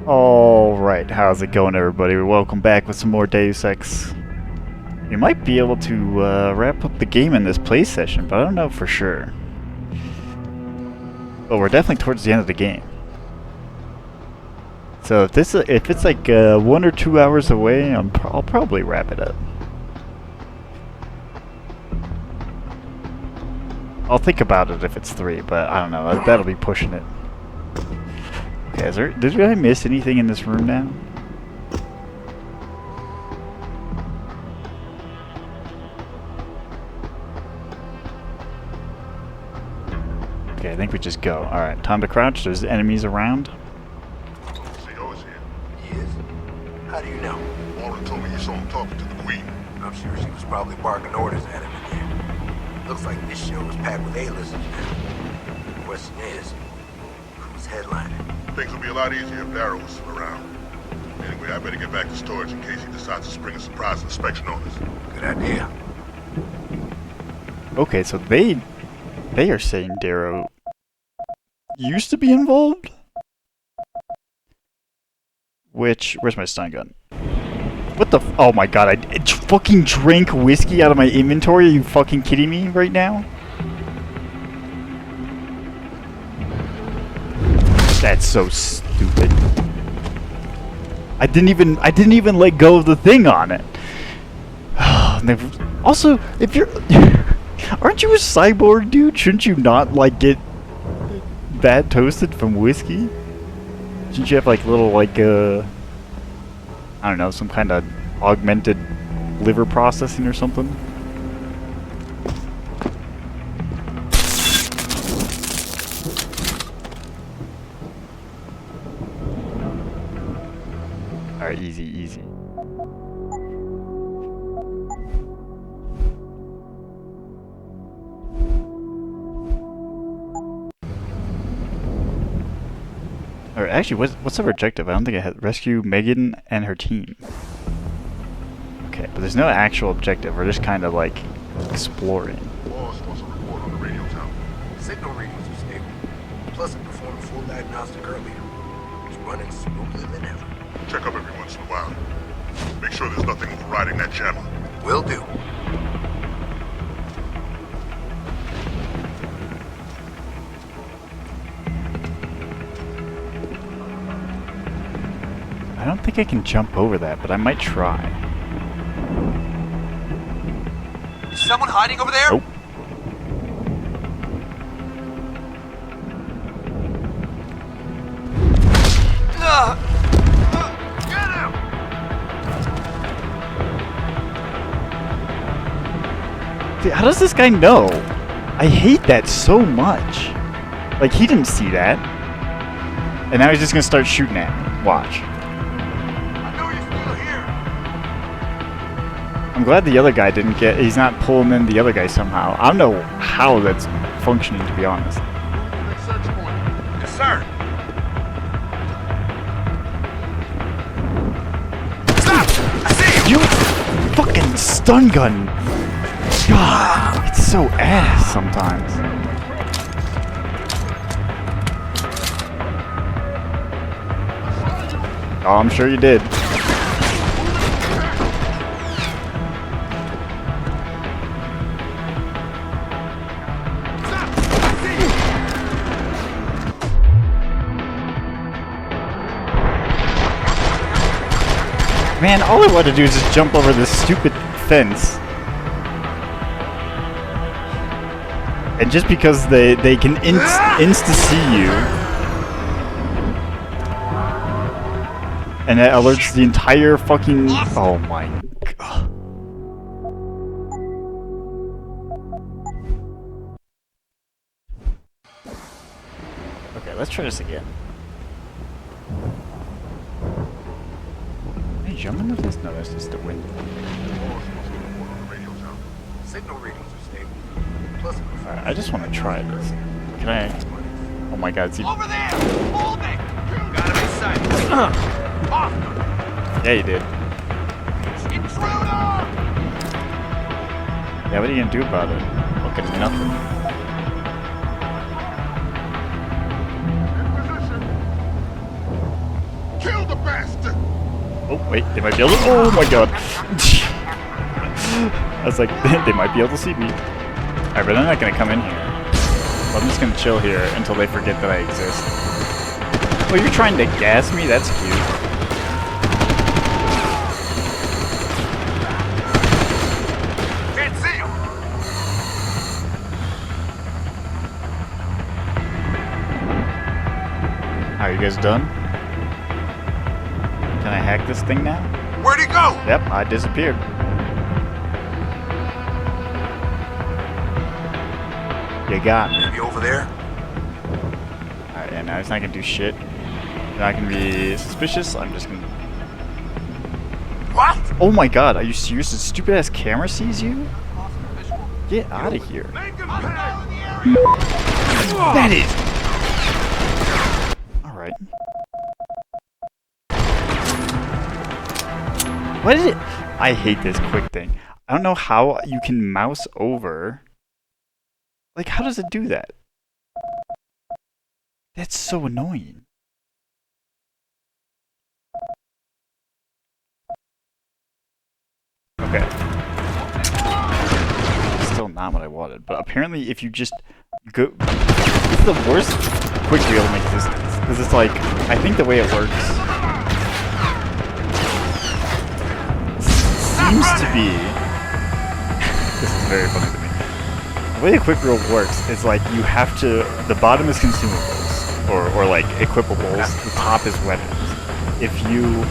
Alright, how's it going, everybody? Welcome back with some more Deus Ex. We might be able to wrap up the game in this play session, but I don't know for sure. But we're definitely towards the end of the game. So if it's like 1 or 2 hours away, I'll probably wrap it up. I'll think about it if it's 3, but I don't know. That'll be pushing it. Okay, did I miss anything in this room now? Okay, I think we just go. Alright, time to crouch. There's enemies around. CO is here. He is? How do you know? Warren told me you saw him talking to the Queen. I'm sure she was probably barking orders at him in there. Looks like this show is packed with A-listers now. The question is, who's headlining? Things would be a lot easier if Darrow was still around. Anyway, I better get back to storage in case he decides to spring a surprise inspection on us. Good idea. Okay, so they are saying Darrow used to be involved? Where's my stun gun? What the oh my god, I fucking drank whiskey out of my inventory? Are you fucking kidding me right now? That's so stupid. I didn't even let go of the thing on it. Also, if you're aren't you a cyborg, dude? Shouldn't you not like get that toasted from whiskey? Shouldn't you have like little like I don't know, some kind of augmented liver processing or something? Alright, easy, easy. Alright, actually, what's our objective? I don't think I had rescue Megan and her team. Okay, but there's no actual objective. We're just kind of like exploring. Boss wants a report on the radio tower. Signal readings are stable. Plus, it performed a full diagnostic earlier. It's running smoother than ever. Check up every once in a while. Make sure there's nothing overriding that jammer. Will do. I don't think I can jump over that, but I might try. Is someone hiding over there? Nope. Get him! See, how does this guy know? I hate that so much. Like, he didn't see that. And now he's just gonna start shooting at me. Watch. I know you're still here. I'm glad the other guy didn't get... He's not pulling in the other guy somehow. I don't know how that's functioning, to be honest. Next search point. Yes, sir. Stop! I see you! You fucking stun gun! God, it's so ass sometimes. Oh, I'm sure you did. Man, all I want to do is just jump over this stupid fence. And just because they can insta-see you. And that alerts the entire fucking... Oh my god. Okay, let's try this again. Can I jump into this? No, that's just the window. Boss wants a report on the radio tower. Signal readings are stable. Plus, it performed Alright, I just want to try this. Can I... Oh my god, it's even... Over there! Hold it! Gotta be sight. Yeah, you did. Intruder! Yeah, what are you gonna do about it? Fucking nothing. In position. Kill the bastard! Oh, wait, they might be able to. Oh my god. I was like, they might be able to see me. Alright, but they're not gonna come in here. So I'm just gonna chill here until they forget that I exist. Oh, you're trying to gas me? That's cute. Can't see him. Are you guys done? Can I hack this thing now? Where'd he go? Yep, I disappeared. You got me. Maybe over there. Alright, yeah, now he's not gonna do shit. You're not gonna be suspicious. I'm just gonna. What? Oh my god, are you serious? This stupid ass camera sees you? Get out of here. Make him pay. That is. Alright. What is it? I hate this quick thing. I don't know how you can mouse over. Like, how does it do that? That's so annoying. Okay. Still not what I wanted, but apparently if you just go... This is the worst quick reel in existence, because it's like, I think the way it works seems to be... This is very funny to me. The way the quick reel works is like you have to... The bottom is consumables, or like equipables, the top is weapons. If you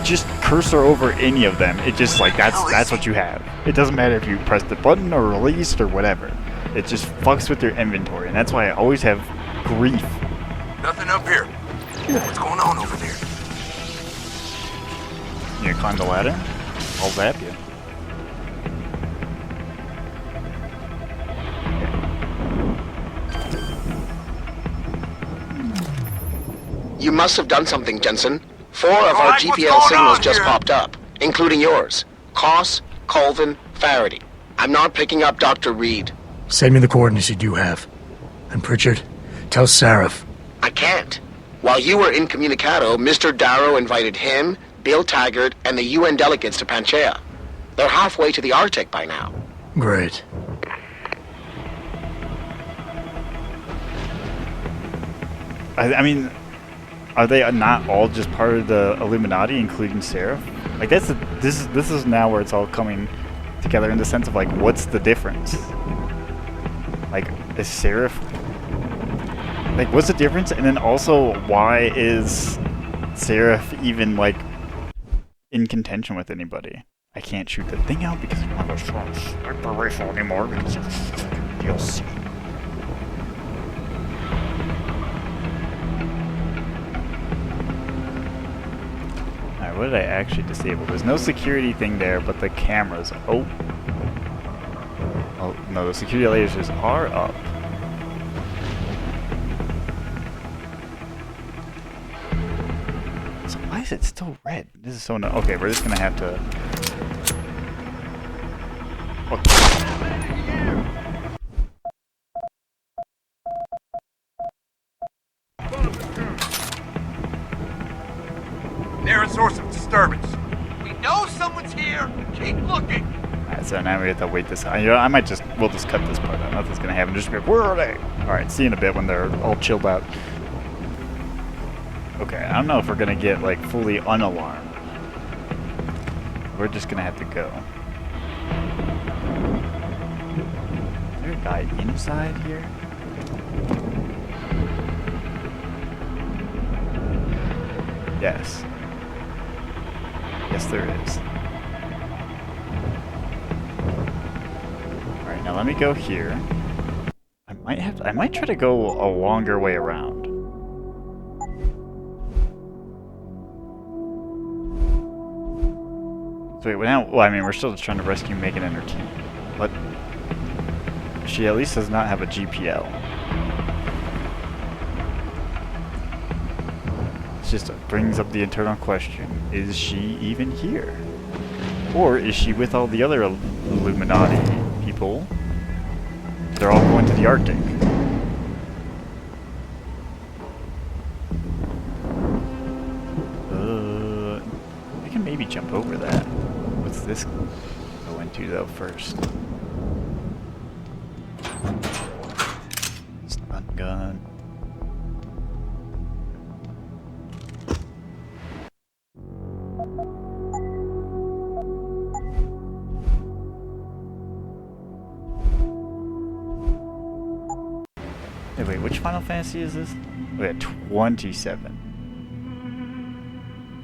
just cursor over any of them, it just like that's what you have. It doesn't matter if you press the button or released or whatever. It just fucks with your inventory, and that's why I always have grief. Nothing up here. What's going on over there? You gonna climb the ladder? I'll zap you. You must have done something, Jensen. 4 of our Alright, what's GPL going signals on just here? popped up, including yours. Koss, Colvin, Faraday. I'm not picking up Dr. Reed. Send me the coordinates you do have. And Pritchard, tell Sarif. I can't. While you were incommunicado, Mr. Darrow invited him, Bill Taggart, and the UN delegates to Panchea. They're halfway to the Arctic by now. Great. I mean, are they not all just part of the Illuminati, including Seraph? Like this is now where it's all coming together in the sense of like, what's the difference? Like, is Seraph... Like, what's the difference? And then also, why is Seraph even, like, in contention with anybody? I can't shoot the thing out because I'm not a sniper rifle anymore because of DLC. Alright, what did I actually disable? There's no security thing there, but the cameras... Oh, no, the security lasers are up. So why is it still red? This is so no... Okay, we're just gonna have to... Nearest source of disturbance. We know someone's here. Keep looking. Alright, so now we have to wait this out. You know, I might just... We'll just cut this part out. Nothing's gonna happen. Just be like, where are they? Alright, see you in a bit when they're all chilled out. Okay, I don't know if we're gonna get, like, fully unalarmed. We're just gonna have to go. Is there a guy inside here? Yes. Yes, there is. Alright, now let me go here. I might try to go a longer way around. So wait, well, I mean, we're still just trying to rescue Megan and her team. But she at least does not have a GPL. It just brings up the eternal question, is she even here? Or is she with all the other Illuminati people? They're all going to the Arctic. maybe jump over that. What's this go into though first? Stun gun. Hey, wait, which Final Fantasy is this? Oh yeah, 27.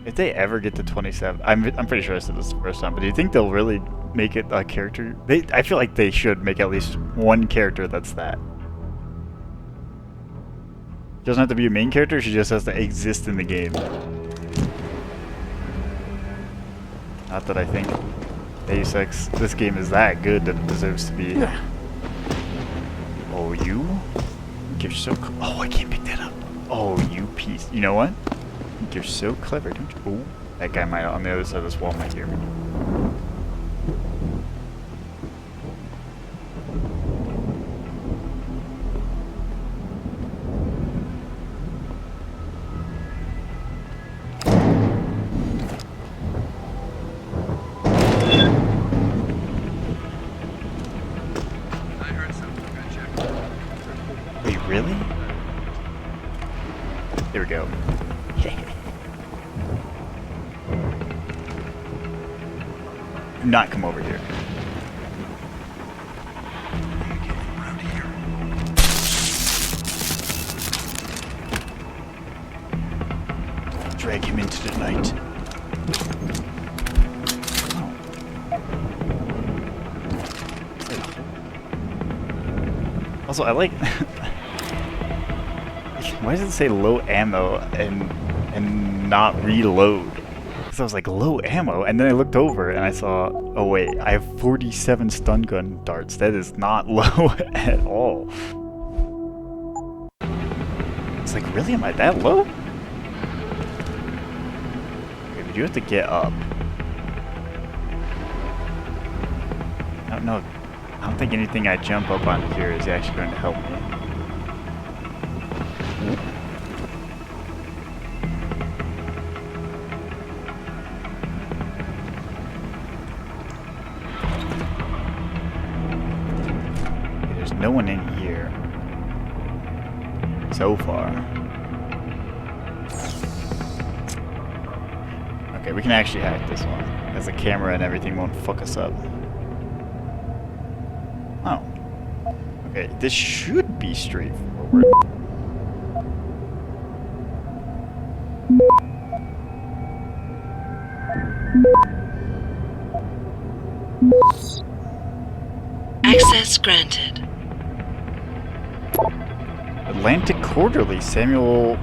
If they ever get to 27, I'm pretty sure I said this the first time, but do you think they'll really make it a character? I feel like they should make at least one character that's that. Doesn't have to be a main character, she just has to exist in the game. Not that I think Deus Ex, this game is that good that it deserves to be. Oh, you? You're so oh, I can't pick that up. Oh, you piece. You know what? You're so clever, don't you? Oh, that guy might on the other side of this wall might hear me. I heard something. Gotta check. Wait, really? Here we go. Do not come over here. Around here. Drag him into the night. Oh. Also, I like. Why does it say low ammo and not reload? Because I was like, low ammo, and then I looked over and I saw, oh wait, I have 47 stun gun darts. That is not low at all. It's like, really? Am I that low? Okay, we do have to get up. I don't know. I don't think anything I jump up on here is actually going to help me. No one in here so far. Okay, we can actually hack this one, as the camera and everything won't fuck us up. Oh. Okay, this should be straightforward. Access granted. Atlantic Quarterly, Samuel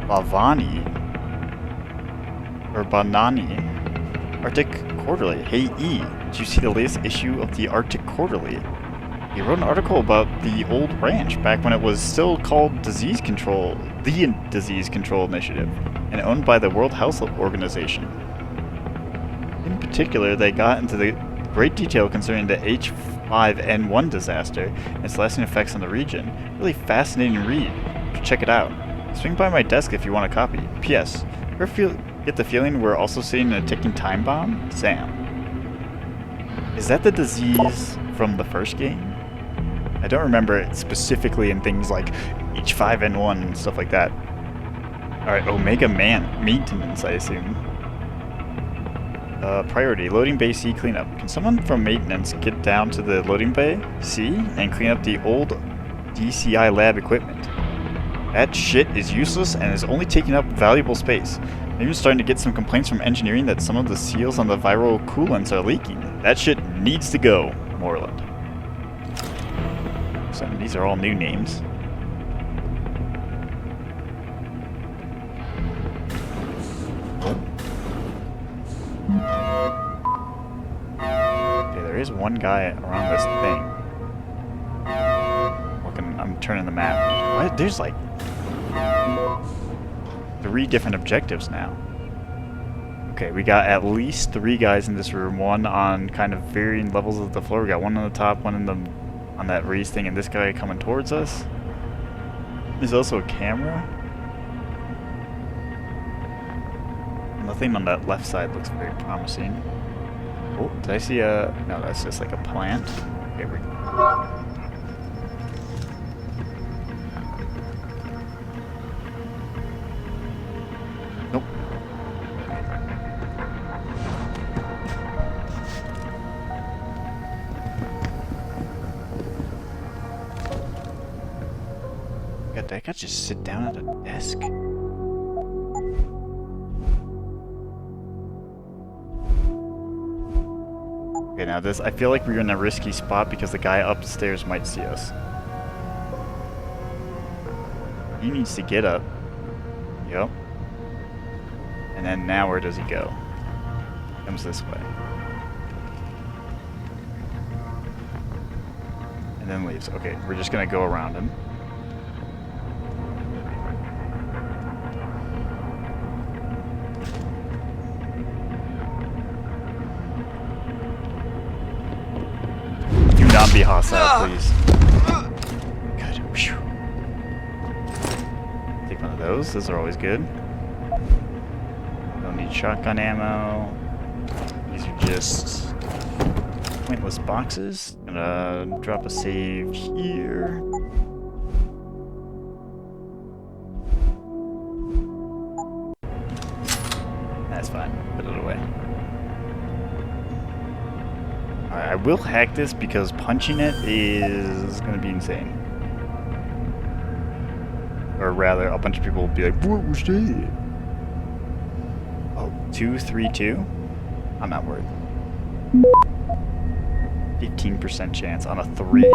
Bavani. Or Banani. Arctic Quarterly. Hey E, did you see the latest issue of the Arctic Quarterly? He wrote an article about the old ranch back when it was still called the Disease Control Initiative and owned by the World Health Organization. In particular, they got into the great detail concerning the H5N1 disaster and its lasting effects on the region. Really fascinating read. Check it out. Swing by my desk if you want a copy. P.S. Ever get the feeling we're also sitting in a ticking time bomb? Sam. Is that the disease from the first game? I don't remember it specifically in things like H5N1 and stuff like that. Alright, Omega Man maintenance, I assume. Priority, loading bay C cleanup. Can someone from maintenance get down to the loading bay C and clean up the old DCI lab equipment? That shit is useless and is only taking up valuable space. I'm even starting to get some complaints from engineering that some of the seals on the viral coolants are leaking. That shit needs to go, Moreland. So these are all new names. Okay, there is one guy around this thing. I'm turning the map. What? There's like 3 different objectives now. Okay, we got at least 3 guys in this room. One on kind of varying levels of the floor. We got one on the top, one on that raised thing, and this guy coming towards us. There's also a camera. Nothing on that left side looks very promising. Oh, did I see a... No, that's just like a plant. Okay, we... Nope. God, that guy just sit down at a desk? Okay, now this, I feel like we're in a risky spot because the guy upstairs might see us. He needs to get up. Yep. And then now where does he go? Comes this way. And then leaves. Okay, we're just gonna go around him. Do not be hostile, please. Good. Whew. Take one of those. Those are always good. Don't need shotgun ammo. These are just pointless boxes. Gonna drop a save here. That's fine. Put it away. Alright, I will hack this because punching it is gonna be insane. Or rather, a bunch of people will be like, what was that? Oh, 232? I'm not worried. 15% chance on a 3.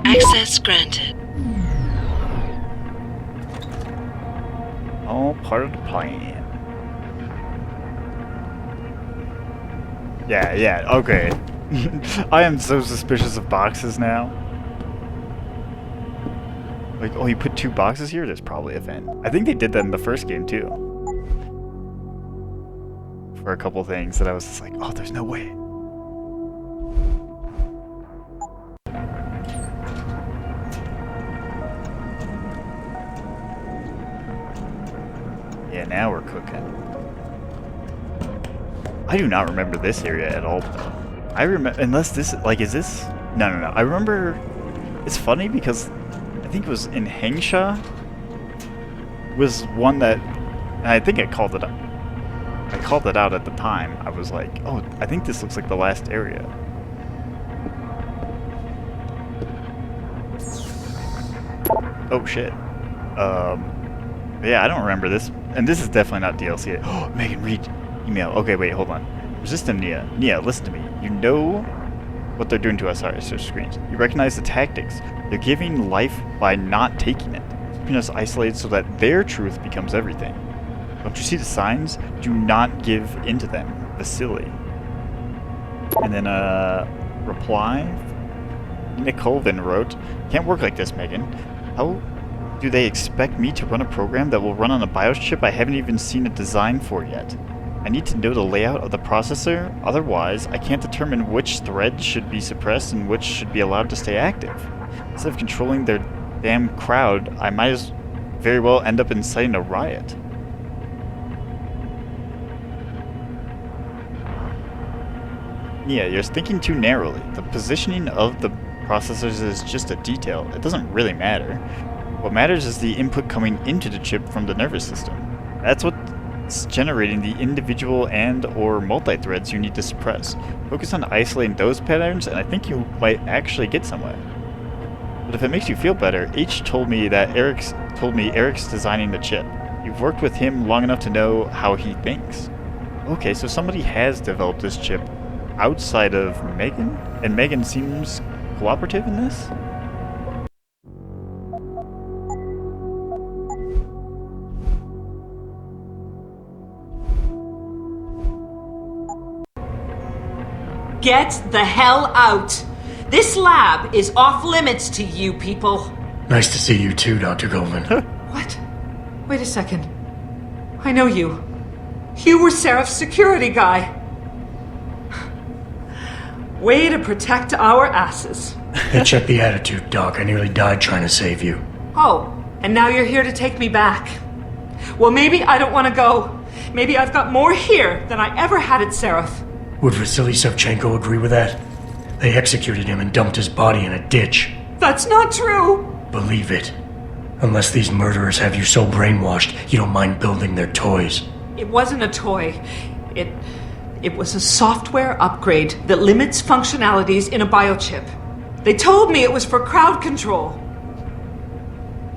Access granted. All part of the plan. Yeah, okay. I am so suspicious of boxes now. Like, oh, you put 2 boxes here? There's probably a vent. I think they did that in the first game, too. For a couple things that I was just like, oh, there's no way. Yeah, now we're cooking. I do not remember this area at all. I remember, unless this, like, is this? No. I remember, it's funny because I think it was in Hengsha was one that, and I think I called it out. I called it out at the time. I was like, oh, I think this looks like the last area. Oh shit. Yeah, I don't remember this, and this is definitely not DLC. Oh, Megan, read email. Okay, wait, hold on. Resistant Nia. Nia, listen to me. You know what they're doing to us, our screens. You recognize the tactics. They're giving life by not taking it. Keeping us isolated so that their truth becomes everything. Don't you see the signs? Do not give in to them. Vasily. And then, reply. Nina Colvin wrote, can't work like this, Megan. How do they expect me to run a program that will run on a BIOS chip I haven't even seen a design for yet? I need to know the layout of the processor, otherwise I can't determine which threads should be suppressed and which should be allowed to stay active. Instead of controlling their damn crowd, I might as very well end up inciting a riot. Yeah, you're thinking too narrowly. The positioning of the processors is just a detail. It doesn't really matter. What matters is the input coming into the chip from the nervous system. That's what's generating the individual and or multi-threads you need to suppress. Focus on isolating those patterns and I think you might actually get somewhere. But if it makes you feel better, H told me Eric's designing the chip. You've worked with him long enough to know how he thinks. Okay, so somebody has developed this chip outside of Megan? And Megan seems cooperative in this? Get the hell out! This lab is off limits to you people. Nice to see you too, Dr. Goldman. What? Wait a second. I know you. You were Seraph's security guy. Way to protect our asses. Hey, check the attitude, Doc. I nearly died trying to save you. Oh, and now you're here to take me back. Well, maybe I don't want to go. Maybe I've got more here than I ever had at Seraph. Would Vasily Savchenko agree with that? They executed him and dumped his body in a ditch. That's not true. Believe it. Unless these murderers have you so brainwashed, you don't mind building their toys. It wasn't a toy. It was a software upgrade that limits functionalities in a biochip. They told me it was for crowd control.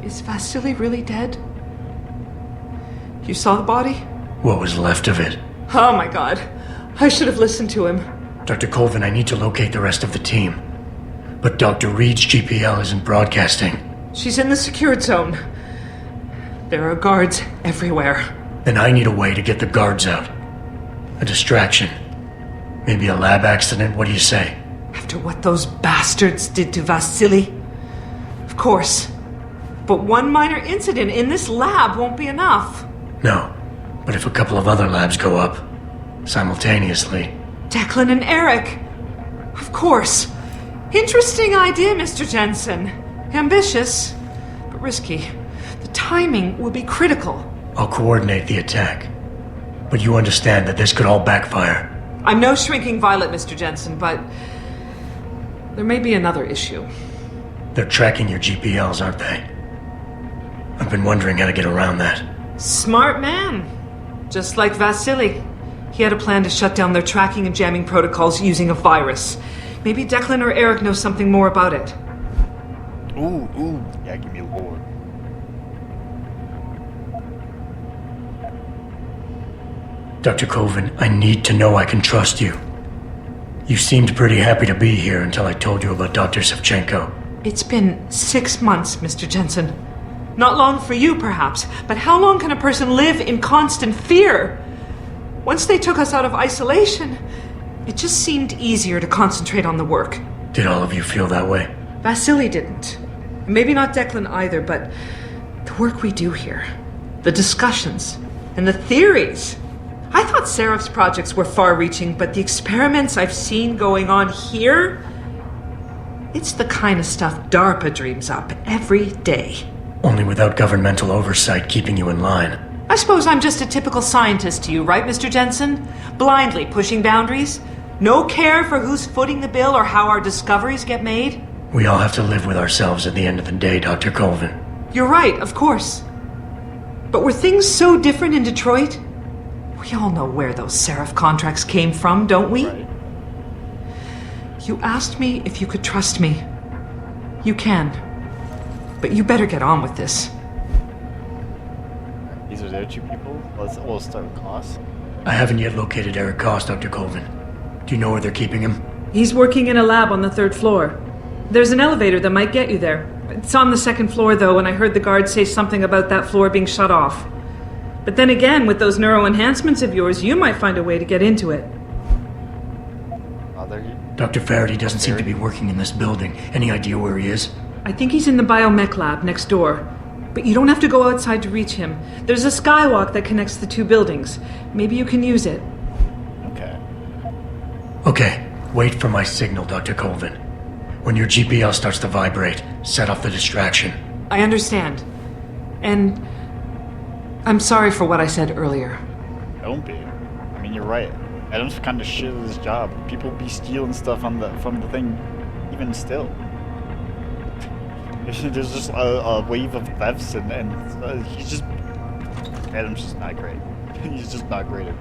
Is Vasily really dead? You saw the body? What was left of it? Oh my god. I should have listened to him. Dr. Colvin, I need to locate the rest of the team. But Dr. Reed's GPL isn't broadcasting. She's in the secured zone. There are guards everywhere. Then I need a way to get the guards out. A distraction. Maybe a lab accident, what do you say? After what those bastards did to Vasily? Of course. But one minor incident in this lab won't be enough. No, but if a couple of other labs go up, simultaneously... Declan and Eric. Of course. Interesting idea, Mr. Jensen. Ambitious, but risky. The timing will be critical. I'll coordinate the attack. But you understand that this could all backfire. I'm no shrinking violet, Mr. Jensen, but there may be another issue. They're tracking your GPLs, aren't they? I've been wondering how to get around that. Smart man. Just like Vasily. He had a plan to shut down their tracking and jamming protocols using a virus. Maybe Declan or Eric know something more about it. Ooh. Yeah, give me a lore. Dr. Colvin, I need to know I can trust you. You seemed pretty happy to be here until I told you about Dr. Savchenko. It's been 6 months, Mr. Jensen. Not long for you, perhaps, but how long can a person live in constant fear? Once they took us out of isolation, it just seemed easier to concentrate on the work. Did all of you feel that way? Vasily didn't. Maybe not Declan either, but the work we do here, the discussions, and the theories. I thought Seraph's projects were far-reaching, but the experiments I've seen going on here, it's the kind of stuff DARPA dreams up every day. Only without governmental oversight keeping you in line. I suppose I'm just a typical scientist to you, right, Mr. Jensen? Blindly pushing boundaries? No care for who's footing the bill or how our discoveries get made? We all have to live with ourselves at the end of the day, Dr. Colvin. You're right, of course. But were things so different in Detroit? We all know where those Seraph contracts came from, don't we? Right. You asked me if you could trust me. You can. But you better get on with this. These are their two people? We'll start with Koss. I haven't yet located Eric Koss, Dr. Colvin. Do you know where they're keeping him? He's working in a lab on the 3rd floor. There's an elevator that might get you there. It's on the 2nd floor, though, and I heard the guards say something about that floor being shut off. But then again, with those neuro enhancements of yours, you might find a way to get into it. Dr. Faraday doesn't seem to be working in this building. Any idea where he is? I think he's in the biomech lab next door. But you don't have to go outside to reach him. There's a skywalk that connects the two buildings. Maybe you can use it. Okay, wait for my signal, Dr. Colvin. When your GPL starts to vibrate, set off the distraction. I understand. And I'm sorry for what I said earlier. Don't be. I mean, you're right. Adam's kind of shit at his job. People be stealing stuff from the thing, even still. There's just a wave of thefts, and he's just... Adam's just not great. He's just not great at it.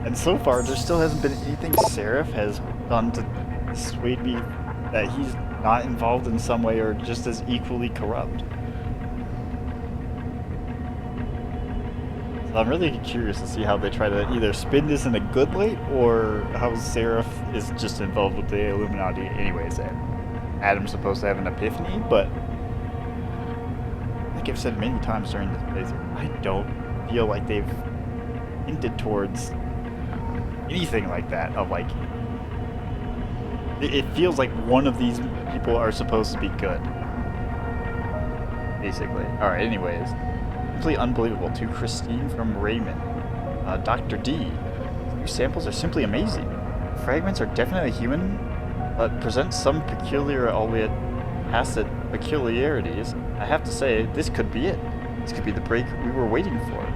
And so far, there still hasn't been anything Seraph has done to dissuade me that he's not involved in some way or just as equally corrupt. So I'm really curious to see how they try to either spin this in a good light or how Seraph is just involved with the Illuminati anyways. And Adam's supposed to have an epiphany, but like I've said many times during this playthrough, I don't feel like they've hinted towards anything like that, of like, it feels like one of these people are supposed to be good, basically. Alright, anyways, simply unbelievable to Christine from Raymond. Dr. D, your samples are simply amazing. fragments are definitely human, but present some peculiar, albeit tacit peculiarities. I have to say, this could be it. This could be the break we were waiting for.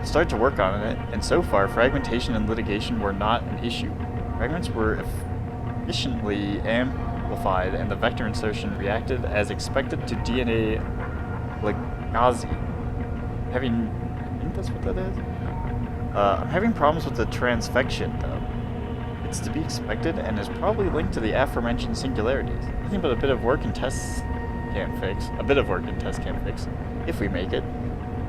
Start to work on it, and so far, fragmentation and litigation were not an issue. Fragments were efficiently amplified, and the vector insertion reacted as expected to DNA ligase. I think that's what that is? I'm having problems with the transfection, though. It's to be expected, and is probably linked to the aforementioned singularities. Nothing but a bit of work and tests can fix. A bit of work and tests can fix, if we make it.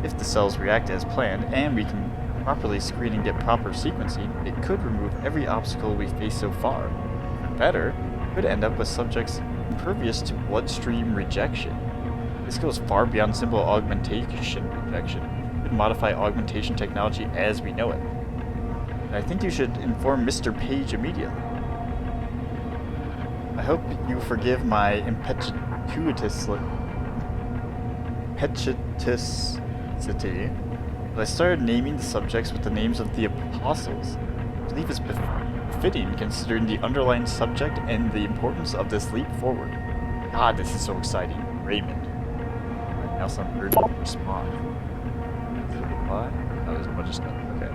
If the cells react as planned, and we can properly screen and get proper sequencing, it could remove every obstacle we've faced so far. Or better, it could end up with subjects impervious to bloodstream rejection. This goes far beyond simple augmentation rejection. It could modify augmentation technology as we know it. And I think you should inform Mr. Page immediately. I hope you forgive my impetuosity, but I started naming the subjects with the names of the apostles. I believe it's befitting considering the underlying subject and the importance of this leap forward. God, this is so exciting. Raymond. Right now some urgent response. Did it reply? Oh, there's a bunch of stuff. Okay.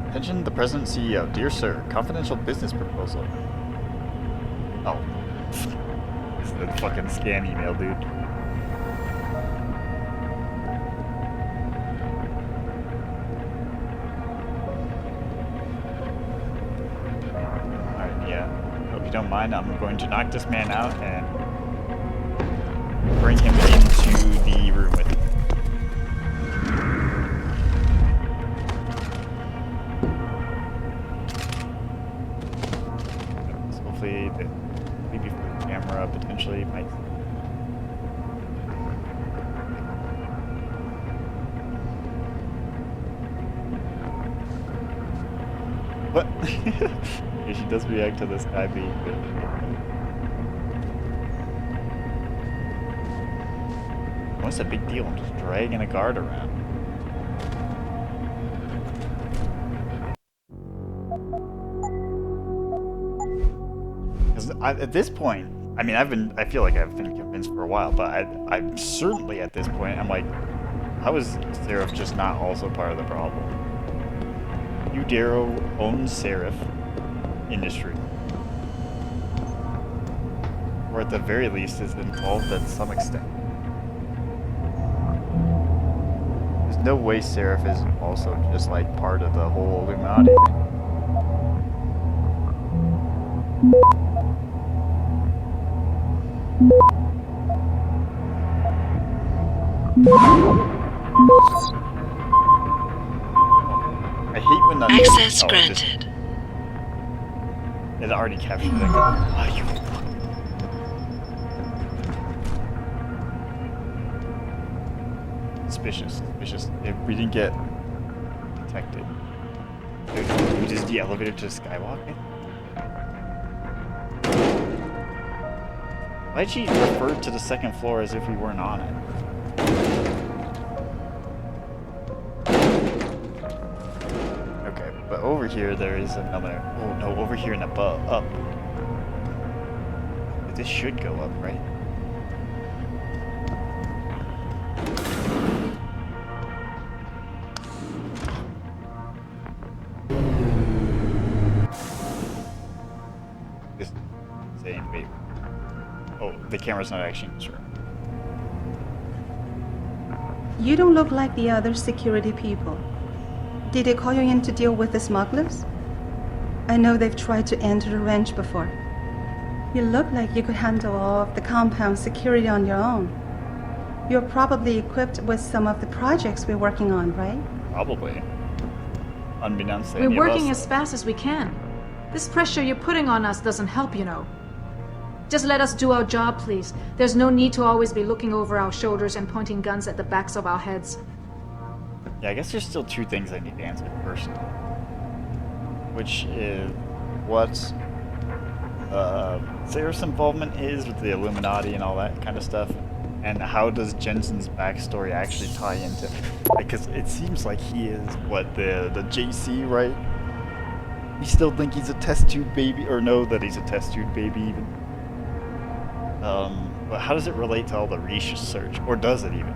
Attention the President CEO. Dear Sir, confidential business proposal. Oh. This is the fucking scam email, dude. Alright, yeah. Hope you don't mind. I'm going to knock this man out and bring him into the room with me. So hopefully, maybe for the camera potentially might. What? Yeah, she does react to this guy being good. What's a big deal? I'm just dragging a guard around. Because at this point, I mean, I feel like I've been convinced for a while, but I'm certainly at this point, I'm like, how is Seraph just not also part of the problem? Darrow owns Seraph Industry. Or at the very least is involved at some extent. There's no way Seraph is also just like part of the whole Illuminati thing. I hate when that. Access granted. It already captured that. Oh, you fuck. Suspicious. If we didn't get detected. Dude, we just the elevator to Skywalker? Why'd she refer to the second floor as if we weren't on it? But over here there is another. Oh no, over here and above, up. This should go up, right? This is insane. Wait. Oh, the camera's not actually in this room. You don't look like the other security people. Did they call you in to deal with the smugglers? I know they've tried to enter the ranch before. You look like you could handle all of the compound security on your own. You're probably equipped with some of the projects we're working on, right? Probably. Unbeknownst to any of us. We're working as fast as we can. This pressure you're putting on us doesn't help, you know. Just let us do our job, please. There's no need to always be looking over our shoulders and pointing guns at the backs of our heads. Yeah, I guess there's still two things I need to answer first. Which is what Seraph's involvement is with the Illuminati and all that kind of stuff. And how does Jensen's backstory actually tie into... Because it seems like he is, what, the JC, right? You still think he's a test tube baby, or know that he's a test tube baby even? But how does it relate to all the research, or does it even?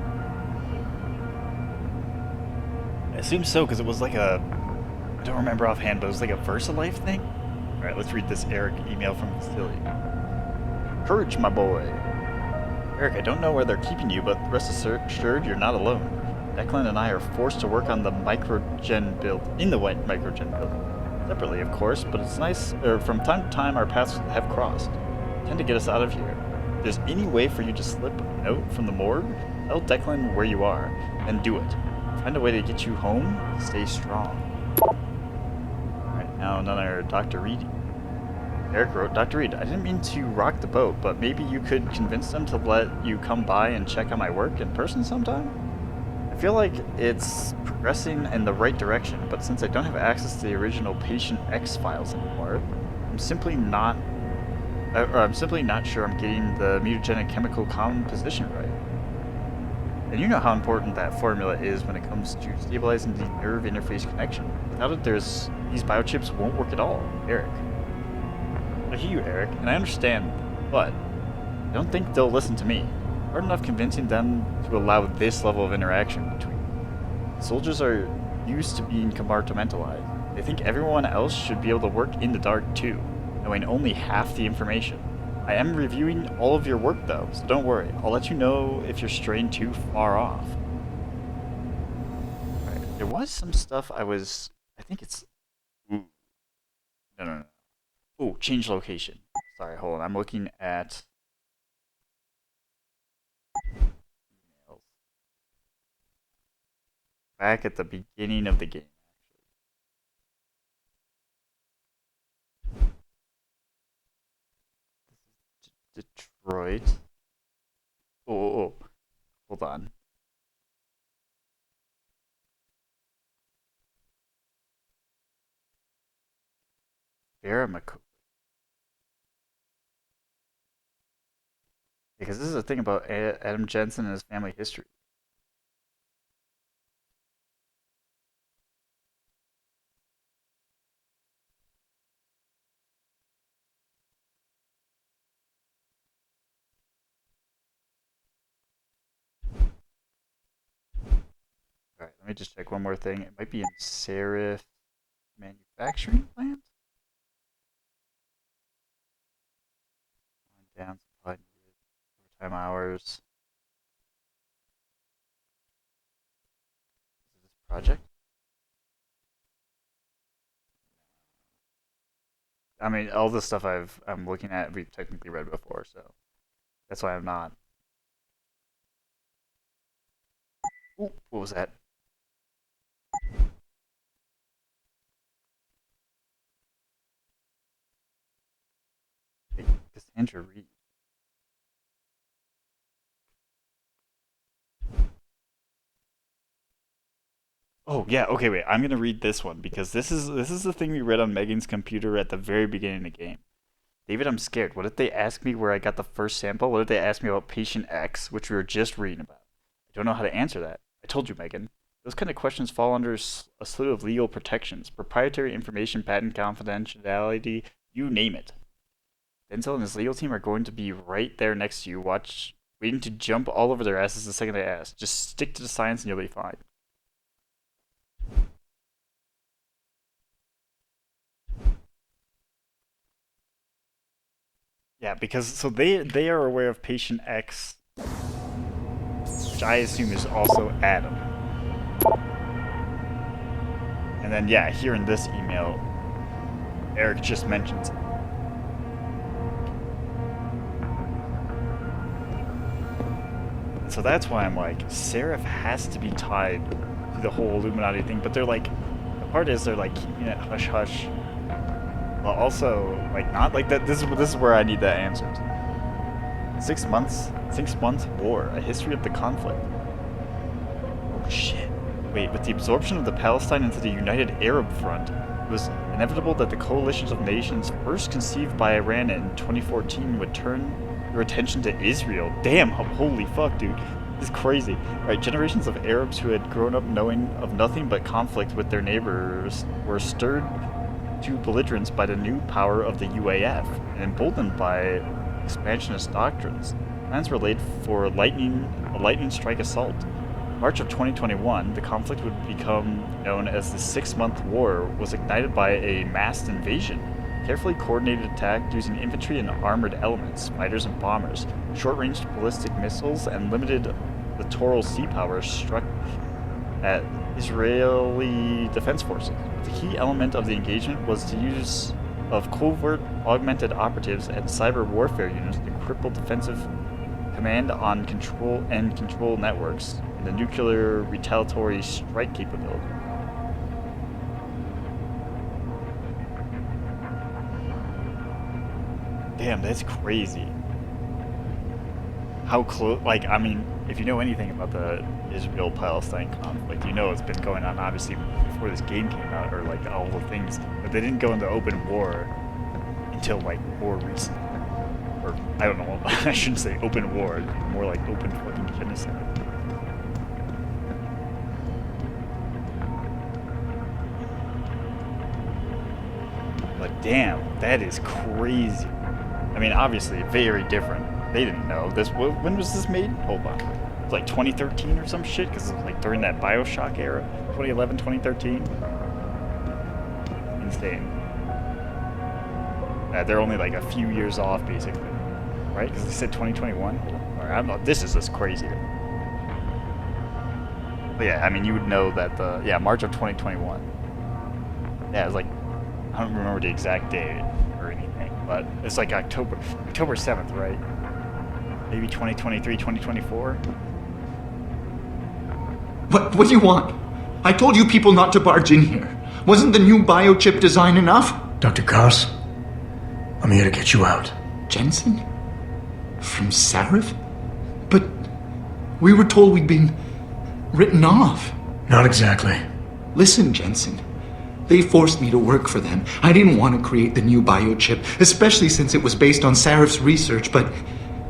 I assume so, because it was like a, I don't remember offhand, but it was like a VersaLife thing? Alright, let's read this Eric email from the facility. Courage, my boy. Eric, I don't know where they're keeping you, but rest assured you're not alone. Declan and I are forced to work on the microgen build, in the white microgen build. Separately, of course, but it's nice, from time to time our paths have crossed. Tend to get us out of here. If there's any way for you to slip a note from the morgue, tell Declan where you are, and do it. Find a way to get you home, stay strong. Alright, now another Dr. Reed. Eric wrote, Dr. Reed, I didn't mean to rock the boat, but maybe you could convince them to let you come by and check on my work in person sometime? I feel like it's progressing in the right direction, but since I don't have access to the original Patient X files anymore, I'm simply not sure I'm getting the mutagenic chemical composition right. And you know how important that formula is when it comes to stabilizing the nerve interface connection. Without it, these biochips won't work at all, Eric. I hear you, Eric, and I understand, but I don't think they'll listen to me. Hard enough convincing them to allow this level of interaction between them. Soldiers are used to being compartmentalized. They think everyone else should be able to work in the dark too, knowing only half the information. I am reviewing all of your work though, so don't worry. I'll let you know if you're straying too far off. Right. There was some stuff I think it's... Ooh. No. Oh, change location. Sorry, hold on. I'm looking at emails. Back at the beginning of the game, actually. Detroit. Oh. Hold on. Vera McCoy. Because this is a thing about Adam Jensen and his family history. Alright, let me just check one more thing. It might be in Serif manufacturing plant? Down supply overtime hours. Is this project? I mean, all the stuff I'm looking at, we've technically read before, so that's why I'm not. Ooh, what was that? Hey, Cassandra Reed. Oh yeah, okay, wait. I'm gonna read this one because this is the thing we read on Megan's computer at the very beginning of the game. David, I'm scared. What if they ask me where I got the first sample? What if they ask me about Patient X, which we were just reading about? I don't know how to answer that. I told you, Megan. Those kind of questions fall under a slew of legal protections, proprietary information, patent confidentiality, you name it. Denzel and his legal team are going to be right there next to you, waiting to jump all over their asses the second they ask. Just stick to the science and you'll be fine. Yeah, because so they are aware of Patient X, which I assume is also Adam. And then yeah, here in this email, Eric just mentions it. So that's why I'm like, Seraph has to be tied to the whole Illuminati thing, but they're like, the part is they're like keeping it hush hush. But also, like, not like that. This is where I need that answered. 6 months, 6 month war, a history of the conflict. Oh shit! Wait, with the absorption of the Palestine into the United Arab Front, it was inevitable that the coalitions of nations first conceived by Iran in 2014 would turn their attention to Israel. Damn! Holy fuck, dude! This is crazy. Right, generations of Arabs who had grown up knowing of nothing but conflict with their neighbors were stirred to belligerence by the new power of the UAF, and emboldened by expansionist doctrines. Plans were laid for a lightning strike assault. March of 2021, the conflict would become known as the 6-month war, was ignited by a massed invasion. Carefully coordinated attack using infantry and armored elements, fighters and bombers, short-range ballistic missiles, and limited littoral sea power struck at Israeli defense forces. The key element of the engagement was the use of covert augmented operatives and cyber warfare units to cripple defensive command on control networks and the nuclear retaliatory strike capability. Damn, that's crazy. How close, like, I mean, if you know anything about the Israel-Palestine conflict, you know it's been going on, obviously, before this game came out, or, like, all the things, but they didn't go into open war until, like, more recent. Or, I don't know, I shouldn't say open war, more like open fucking genocide. But damn, that is crazy. I mean, obviously, very different. They didn't know this. When was this made? Hold on. It was like 2013 or some shit, because it was like during that Bioshock era. 2011, 2013. Insane. They're only like a few years off, basically. Right? Because they said 2021. Alright, this is just crazy. But yeah, I mean, you would know that March of 2021. Yeah, it was like, I don't remember the exact date or anything, but it's like October 7th, right? Maybe 2023, 2024? What do you want? I told you people not to barge in here. Wasn't the new biochip design enough? Dr. Koss, I'm here to get you out. Jensen? From Sarif? But we were told we'd been written off. Not exactly. Listen, Jensen. They forced me to work for them. I didn't want to create the new biochip, especially since it was based on Sarif's research, but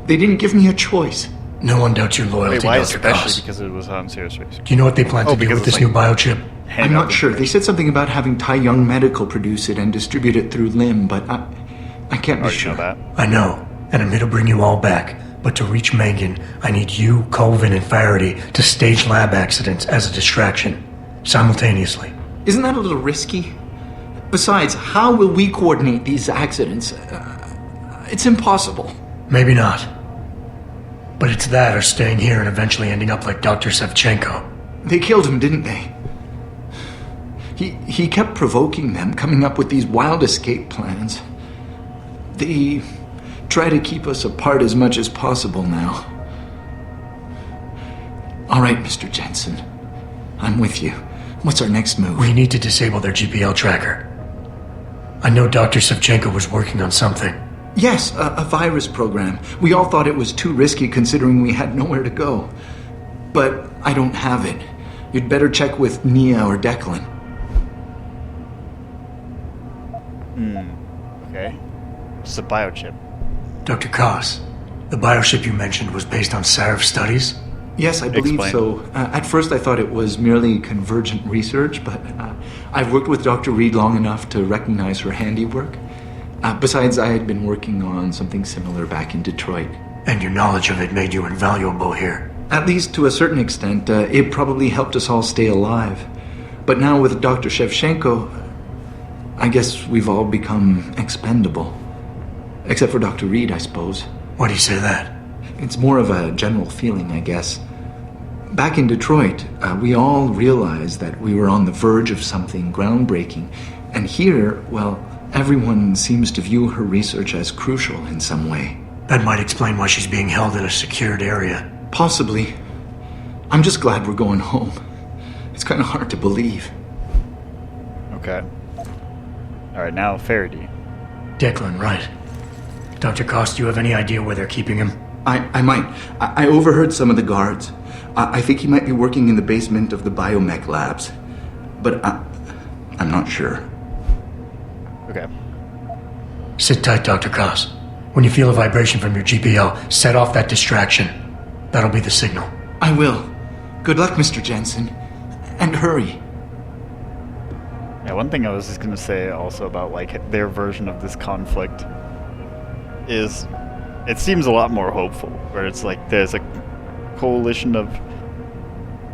they didn't give me a choice. No one doubts your loyalty, Wait, why Dr. especially? Koss. Because it was on Sarif's research. Do you know what they plan to do with this new biochip? I'm not sure. They said something about having Tai Young Medical produce it and distribute it through LIM, but I can't be sure. Know that? I know, and I'm here to bring you all back. But to reach Megan, I need you, Colvin, and Faraday to stage lab accidents as a distraction, simultaneously. Isn't that a little risky? Besides, how will we coordinate these accidents? It's impossible. Maybe not. But it's that or staying here and eventually ending up like Dr. Sevchenko. They killed him, didn't they? He kept provoking them, coming up with these wild escape plans. They try to keep us apart as much as possible now. All right, Mr. Jensen. I'm with you. What's our next move? We need to disable their GPL tracker. I know Dr. Sevchenko was working on something. Yes, a virus program. We all thought it was too risky considering we had nowhere to go. But I don't have it. You'd better check with Nia or Declan. Okay. It's a biochip. Dr. Koss, the biochip you mentioned was based on Sarif studies? Yes, I believe Explain. so. At first I thought it was merely convergent research, but I've worked with Dr. Reed long enough to recognize her handiwork. Besides, I had been working on something similar back in Detroit. And your knowledge of it made you invaluable here. At least to a certain extent, it probably helped us all stay alive. But now with Dr. Shevchenko, I guess we've all become expendable. Except for Dr. Reed, I suppose. Why do you say that? It's more of a general feeling, I guess. Back in Detroit, we all realized that we were on the verge of something groundbreaking. And here, well, everyone seems to view her research as crucial in some way. That might explain why she's being held in a secured area. Possibly. I'm just glad we're going home. It's kind of hard to believe. Okay. Alright, now Faraday. Declan, right. Dr. Koss, do you have any idea where they're keeping him? I might. I overheard some of the guards. I think he might be working in the basement of the biomech labs. But I'm not sure. Okay. Sit tight, Dr. Koss. When you feel a vibration from your GPL, set off that distraction. That'll be the signal. I will. Good luck, Mr. Jensen. And hurry. Yeah, one thing I was just gonna say also about like their version of this conflict is it seems a lot more hopeful, where it's like there's a coalition of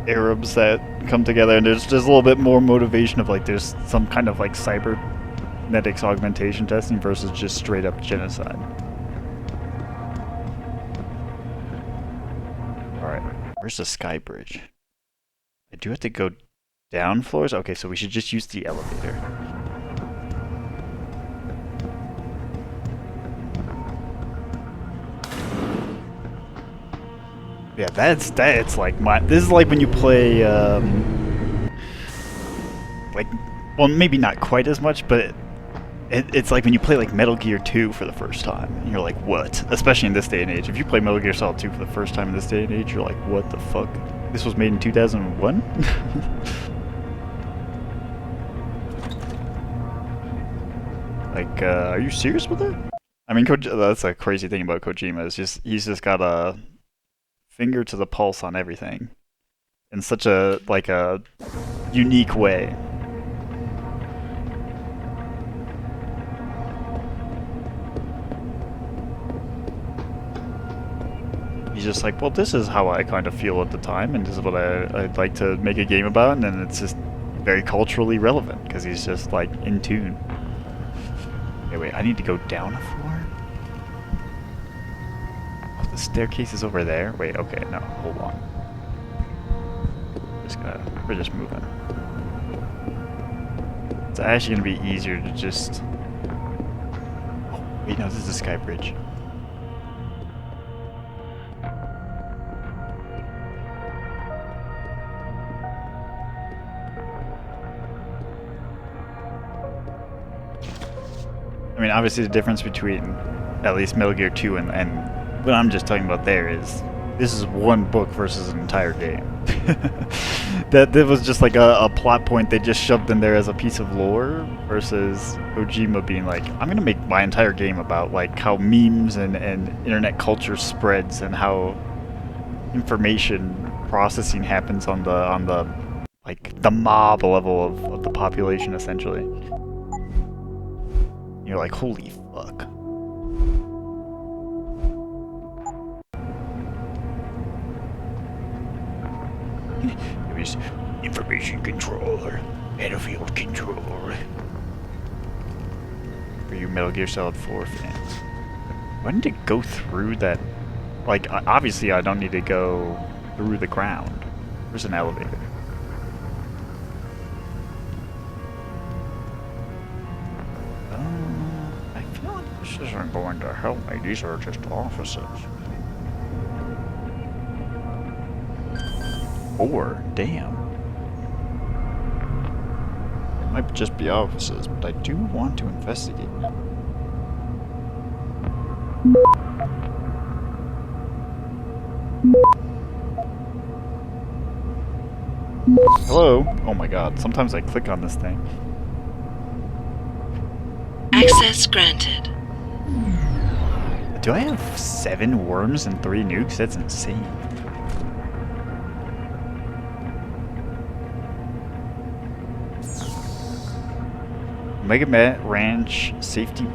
Arabs that come together and there's a little bit more motivation of like there's some kind of like cybernetics augmentation testing versus just straight up genocide. Alright, where's the sky bridge? I do have to go down floors? Okay, so we should just use the elevator. Yeah, that's like this is like when you play like, well, maybe not quite as much, but it's like when you play like Metal Gear 2 for the first time and you're like, what? Especially in this day and age. If you play Metal Gear Solid 2 for the first time in this day and age, you're like, what the fuck? This was made in 2001? Like, are you serious with it? I mean, that's a crazy thing about Kojima, is just he's just got a finger to the pulse on everything in such a like a unique way. He's just like, well, this is how I kind of feel at the time, and this is what I'd like to make a game about, and then it's just very culturally relevant because he's just like in tune. Okay, wait, I need to go down a floor? Oh, the staircase is over there? Wait, okay, no, hold on. We're just moving. It's actually gonna be easier to just... Oh, wait, no, this is the sky bridge. I mean, obviously the difference between at least Metal Gear 2 and what I'm just talking about there is this is one book versus an entire game. that was just like a plot point they just shoved in there as a piece of lore versus Kojima being like, I'm gonna make my entire game about like how memes and internet culture spreads and how information processing happens on the like the mob level of the population essentially. You're like, holy fuck. It was information control or battlefield control. For you Metal Gear Solid 4 fans. Why didn't it go through that? Like, obviously I don't need to go through the ground. There's an elevator. This isn't going to help me. These are just offices. 4? Damn. Might just be offices, but I do want to investigate. Hello? Oh my god, sometimes I click on this thing. Access granted. Do I have 7 worms and 3 nukes? That's insane. Omega Ranch safety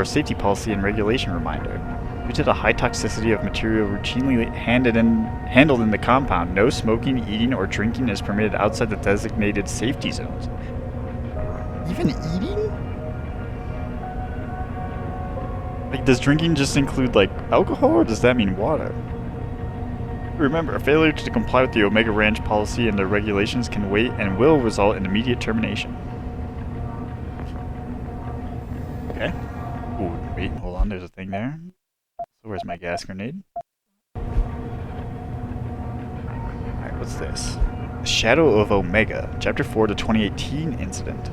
safety policy and regulation reminder. Due to the high toxicity of material routinely handled in the compound, no smoking, eating, or drinking is permitted outside the designated safety zones. Even eating? Like, does drinking just include, like, alcohol, or does that mean water? Remember, a failure to comply with the Omega Ranch policy and the regulations can wait and will result in immediate termination. Okay. Ooh, wait, hold on, there's a thing there. So where's my gas grenade? Alright, what's this? The Shadow of Omega, Chapter 4, the 2018 incident.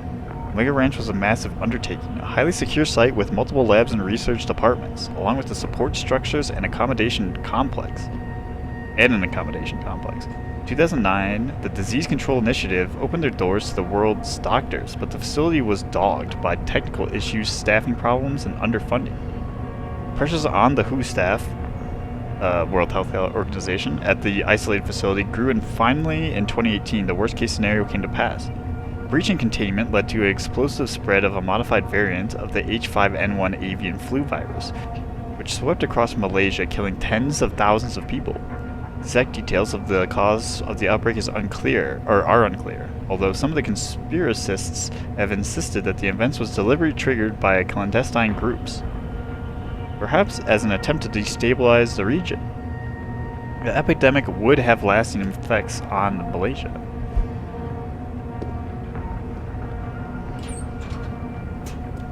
Omega Ranch was a massive undertaking, a highly secure site with multiple labs and research departments, along with the support structures and accommodation complex. In 2009, the Disease Control Initiative opened their doors to the world's doctors, but the facility was dogged by technical issues, staffing problems, and underfunding. Pressures on the WHO staff, World Health Organization, at the isolated facility grew, and finally, in 2018, the worst-case scenario came to pass. breach in containment led to an explosive spread of a modified variant of the H5N1 avian flu virus, which swept across Malaysia, killing tens of thousands of people. Exact details of the cause of the outbreak are unclear, although some of the conspiracists have insisted that the event was deliberately triggered by clandestine groups, perhaps as an attempt to destabilize the region. The epidemic would have lasting effects on Malaysia.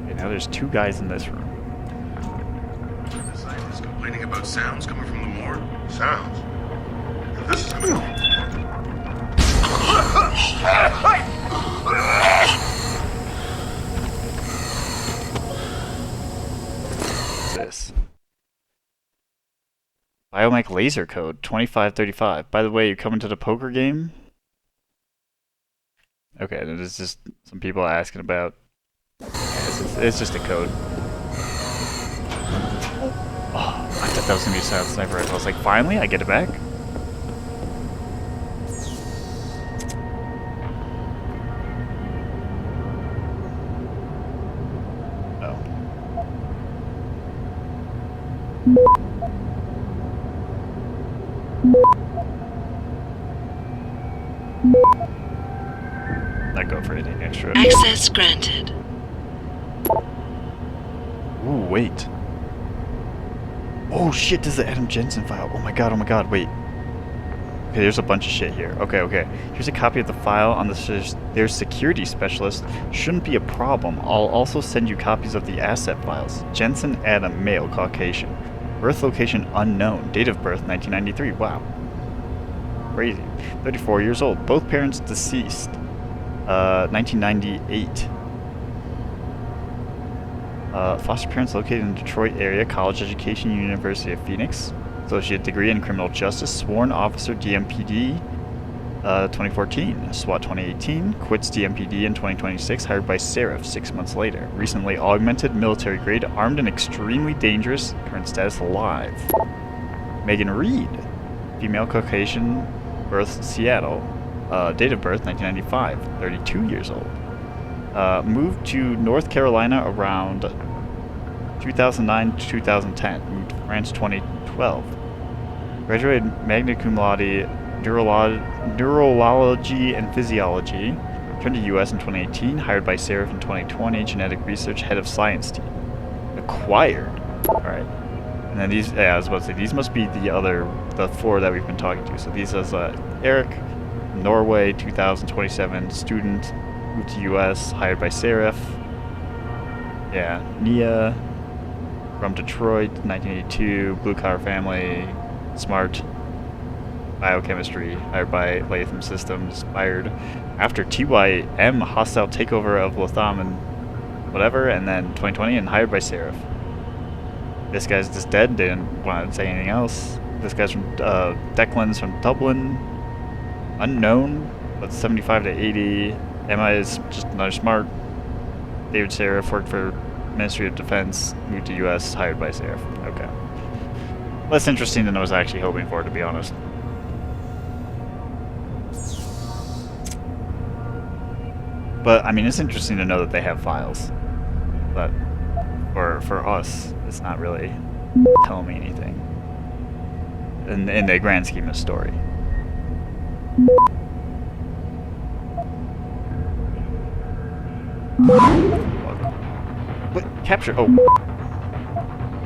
Okay, now there's two guys in this room. The scientists complaining about sounds coming from the morgue? Sounds? If this is coming from... What's this? Biomech laser code 2535. By the way, you coming to the poker game? Okay, there's just some people asking about. It's just a code. Oh, I thought that was gonna be a silent sniper rifle. I was like, finally, I get it back. Not go for anything extra. Access granted. Ooh, wait. Oh shit, this is the Adam Jensen file. Oh my god, wait. Okay, there's a bunch of shit here. Okay. Here's a copy of the file on their security specialist. Shouldn't be a problem. I'll also send you copies of the asset files. Jensen Adam, male, Caucasian. Birth location unknown. Date of birth 1993. Wow. Crazy. 34 years old. Both parents deceased. 1998. Foster parents located in Detroit area. College education, University of Phoenix. Associate degree in criminal justice. Sworn officer, DMPD. 2014. SWAT 2018. Quits DMPD in 2026. Hired by Seraph 6 months later. Recently augmented, military grade, armed and extremely dangerous. Current status alive. Megan Reed. Female, Caucasian. Birth Seattle. Date of birth 1995. 32 years old. Moved to North Carolina around 2009 to 2010. Moved to France 2012. Graduated magna cum laude neurology and physiology. Returned to U.S. in 2018. Hired by Seraph in 2020. Genetic research head of science team. Acquired. Alright. And then these, yeah, I was about to say, these must be the four that we've been talking to. So these is Eric, Norway, 2027, student, moved to U.S., hired by Seraph. Yeah, Nia, from Detroit, 1982, blue collar family, smart, biochemistry, hired by Latham Systems, fired after TYM hostile takeover of Lotham and whatever, and then 2020, and hired by Seraph. This guy's just dead, didn't want to say anything else. This guy's from Declan's from Dublin, unknown, but 75 to 80. Emma is just another smart. David Seraph worked for Ministry of Defense, moved to U.S., hired by Seraph. Okay. Less interesting than I was actually hoping for, to be honest. But, I mean, it's interesting to know that they have files. But for us, it's not really telling me anything. In the grand scheme of the story. What? Capture? Oh.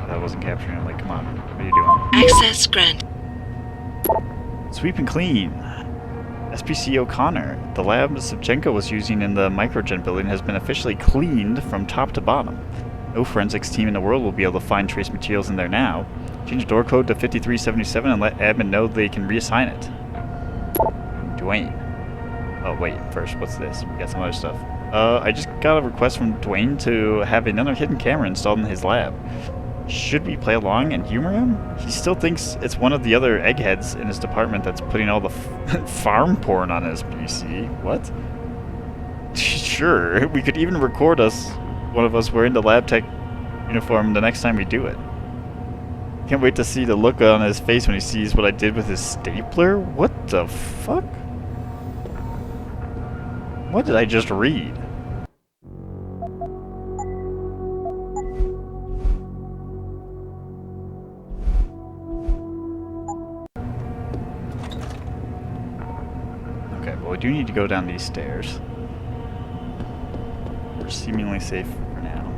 That wasn't capturing. I'm like, come on. What are you doing? Access granted. Sweep and clean. SPC O'Connor. The lab Savchenko was using in the Microgen building has been officially cleaned from top to bottom. No forensics team in the world will be able to find trace materials in there now. Change door code to 5377 and let admin know they can reassign it. Dwayne. Oh, wait. First, what's this? We got some other stuff. I just got a request from Dwayne to have another hidden camera installed in his lab. Should we play along and humor him? He still thinks it's one of the other eggheads in his department that's putting all the farm porn on his PC. What? Sure, we could even record one of us wearing the lab tech uniform the next time we do it. Can't wait to see the look on his face when he sees what I did with his stapler. What the fuck? What did I just read? Okay, well we do need to go down these stairs. We're seemingly safe for now.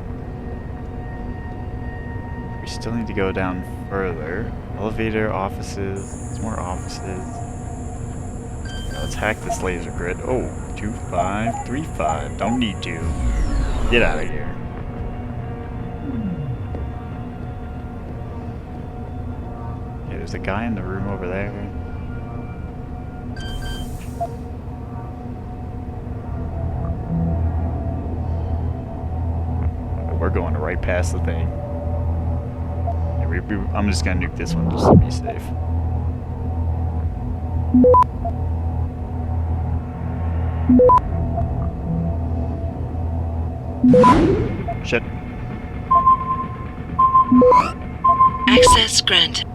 We still need to go down further. Elevator, offices, there's more offices. Yeah, let's hack this laser grid. Oh, 2535. Don't need to. Get out of here. Okay, there's a guy in the room over there. We're going right past the thing. Yeah, I'm just gonna nuke this one just to be safe. Shit. Access granted.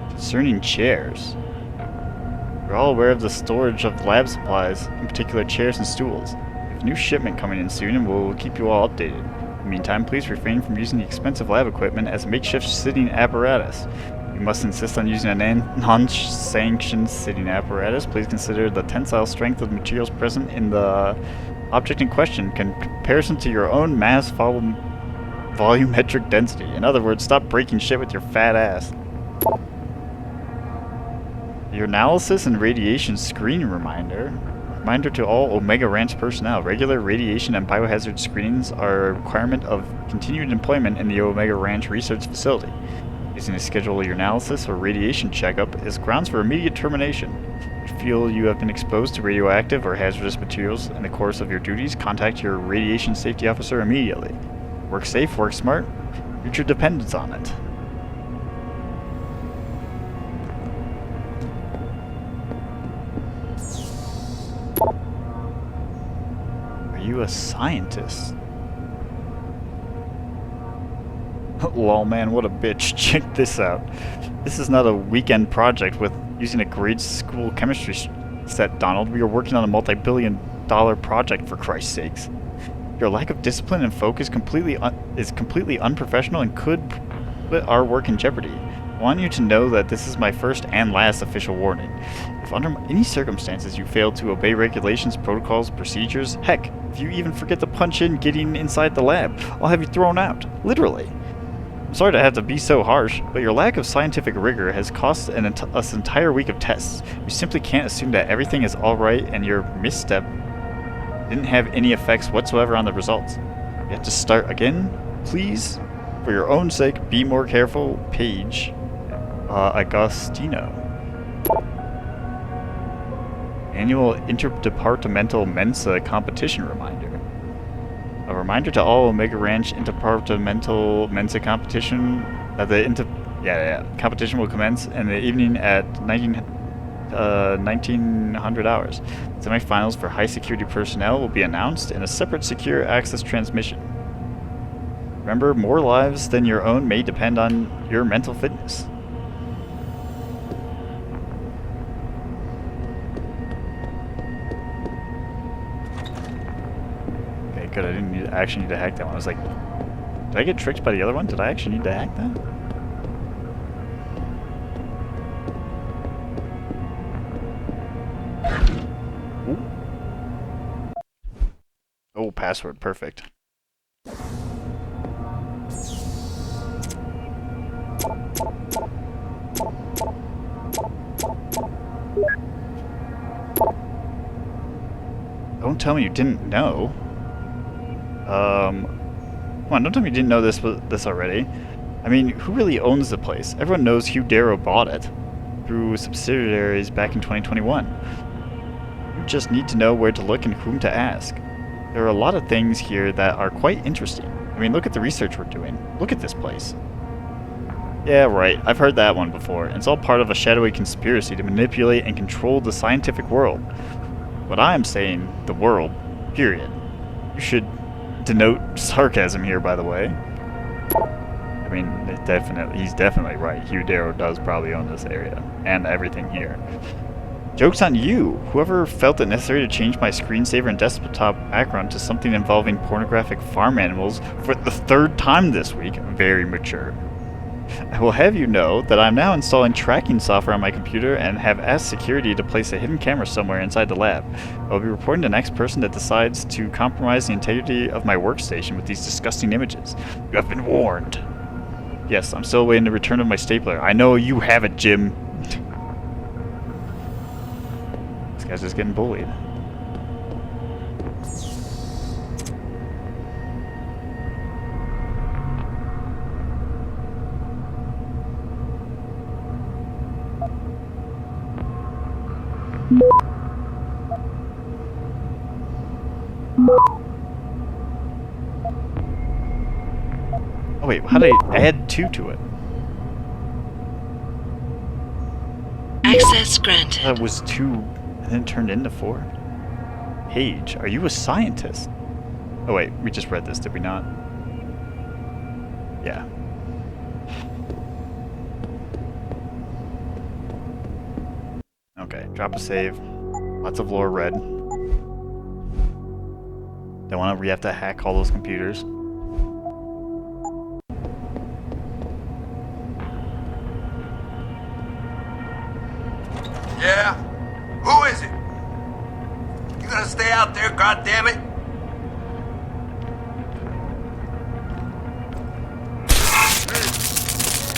Concerning chairs. We're all aware of the storage of lab supplies, in particular chairs and stools. We have a new shipment coming in soon and we'll keep you all updated. In the meantime, please refrain from using the expensive lab equipment as a makeshift sitting apparatus. You must insist on using a non-sanctioned sitting apparatus. Please consider the tensile strength of the materials present in the object in question in comparison to your own mass volumetric density. In other words, stop breaking shit with your fat ass. Your analysis and radiation screening reminder. Reminder to all Omega Ranch personnel. Regular radiation and biohazard screenings are a requirement of continued employment in the Omega Ranch research facility. Using to schedule your analysis or radiation checkup is grounds for immediate termination. If you feel you have been exposed to radioactive or hazardous materials in the course of your duties, contact your radiation safety officer immediately. Work safe, work smart. Future depends on it. Are you a scientist? Lol, man, what a bitch. Check this out. This is not a weekend project with using a grade school chemistry set, Donald. We are working on a multi-billion-dollar project, for Christ's sakes. Your lack of discipline and focus is completely unprofessional and could put our work in jeopardy. I want you to know that this is my first and last official warning. If under any circumstances you fail to obey regulations, protocols, procedures, heck, if you even forget to punch in getting inside the lab, I'll have you thrown out. Literally. I'm sorry to have to be so harsh, but your lack of scientific rigor has cost us an entire week of tests. We simply can't assume that everything is alright and your misstep didn't have any effects whatsoever on the results. You have to start again, please. For your own sake, be more careful. Paige Agostino. Annual Interdepartmental Mensa Competition Reminder. A reminder to all Omega Ranch Interdepartmental Mensa Competition that the competition will commence in the evening at 1900 hours. Semifinals for high security personnel will be announced in a separate secure access transmission. Remember, more lives than your own may depend on your mental fitness. Okay, good. I actually need to hack that one. I was like, did I get tricked by the other one? Did I actually need to hack that? Ooh. Oh, password. Perfect. Don't tell me you didn't know. Come on, don't tell me you didn't know this already. I mean, who really owns the place? Everyone knows Hugh Darrow bought it through subsidiaries back in 2021. You just need to know where to look and whom to ask. There are a lot of things here that are quite interesting. I mean, look at the research we're doing. Look at this place. Yeah, right. I've heard that one before. It's all part of a shadowy conspiracy to manipulate and control the scientific world. But I am saying the world, period. You should not denote sarcasm here, by the way. I mean, he's definitely right. Hugh Darrow does probably own this area and everything here. Joke's on you! Whoever felt it necessary to change my screensaver and desktop background to something involving pornographic farm animals for the 3rd time this week. Very mature. I will have you know that I'm now installing tracking software on my computer and have asked security to place a hidden camera somewhere inside the lab. I will be reporting the next person that decides to compromise the integrity of my workstation with these disgusting images. You have been warned. Yes, I'm still awaiting the return of my stapler. I know you have it, Jim. This guy's just getting bullied. Oh wait, how did I add 2 to it? Access granted. That was 2 and then turned into 4. Paige, are you a scientist? Oh wait, we just read this, did we not? Yeah. Okay, drop a save. Lots of lore read. Don't we have to hack all those computers. Yeah? Who is it? You gonna stay out there, goddammit?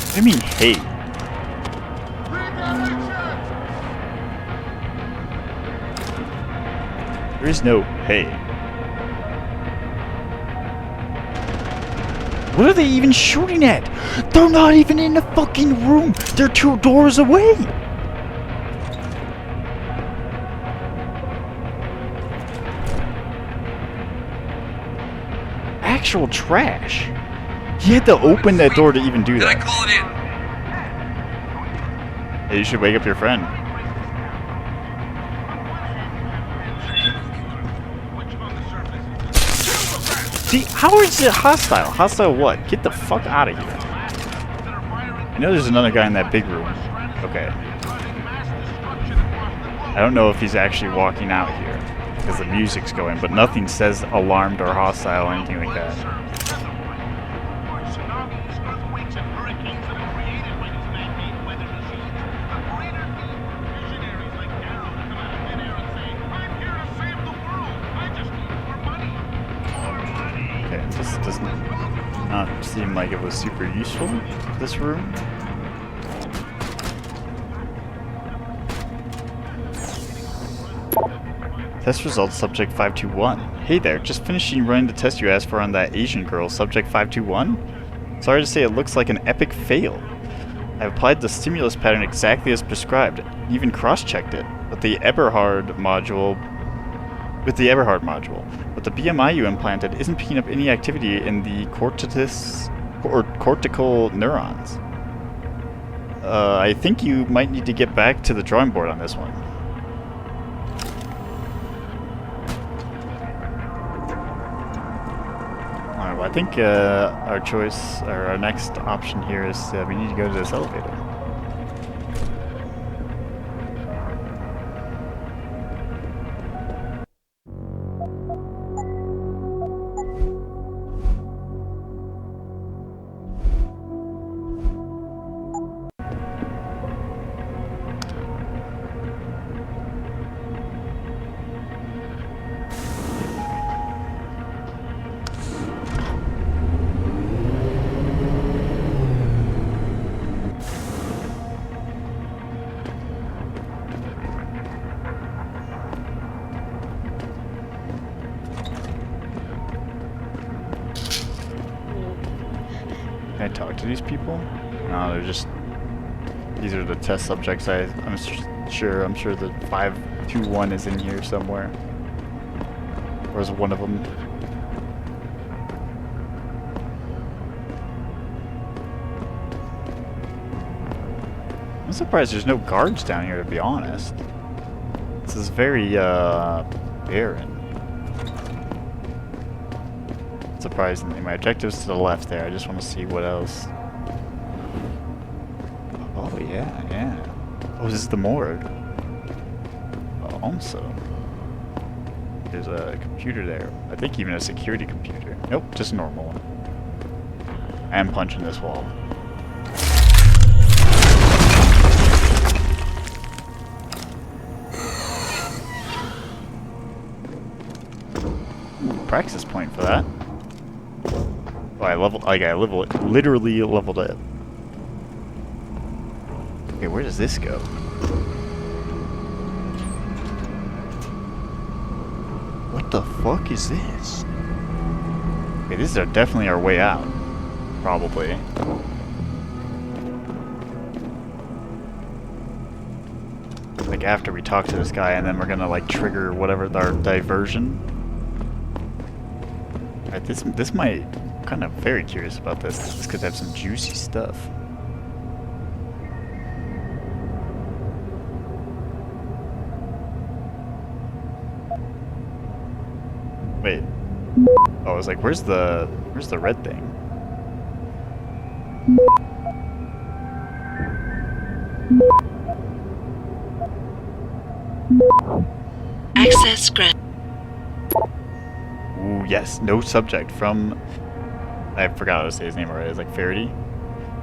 What do you mean, hey? There is no hey. What are they even shooting at? They're not even in the fucking room. They're 2 doors away. Actual trash. He had to open that door to even do that. Did I call it in? Hey, you should wake up your friend. See, how is it hostile? Hostile what? Get the fuck out of here. I know there's another guy in that big room. Okay. I don't know if he's actually walking out here, because the music's going, but nothing says alarmed or hostile or anything like that. This does not seem like it was super useful, this room. Test results, subject 521. Hey there, just finishing running the test you asked for on that Asian girl, subject 521. Sorry to say it looks like an epic fail. I applied the stimulus pattern exactly as prescribed, even cross-checked it, with the Eberhard module. But the BMI you implanted isn't picking up any activity in the cortical neurons. I think you might need to get back to the drawing board on this one. Alright, well I think our choice, or our next option here is we need to go to this elevator. Can I talk to these people? No, they're just... These are the test subjects. I'm sure the 521 is in here somewhere. Or is one of them? I'm surprised there's no guards down here, to be honest. This is very, barren. surprisingly. My objective's to the left there. I just want to see what else. Oh, yeah. Oh, this is the morgue. Also, there's a computer there. I think even a security computer. Nope, just a normal one. I am punching this wall. Praxis point for that. Oh, I literally leveled it. Okay, where does this go? What the fuck is this? Okay, this is definitely our way out. Probably. Like after we talk to this guy, and then we're gonna like trigger whatever our diversion. Alright, this might. I'm kind of very curious about this. This could have some juicy stuff. Wait. Oh, I was like, where's the red thing? Access granted. Ooh, yes, no subject from. I forgot how to say his name already. It's like Faraday.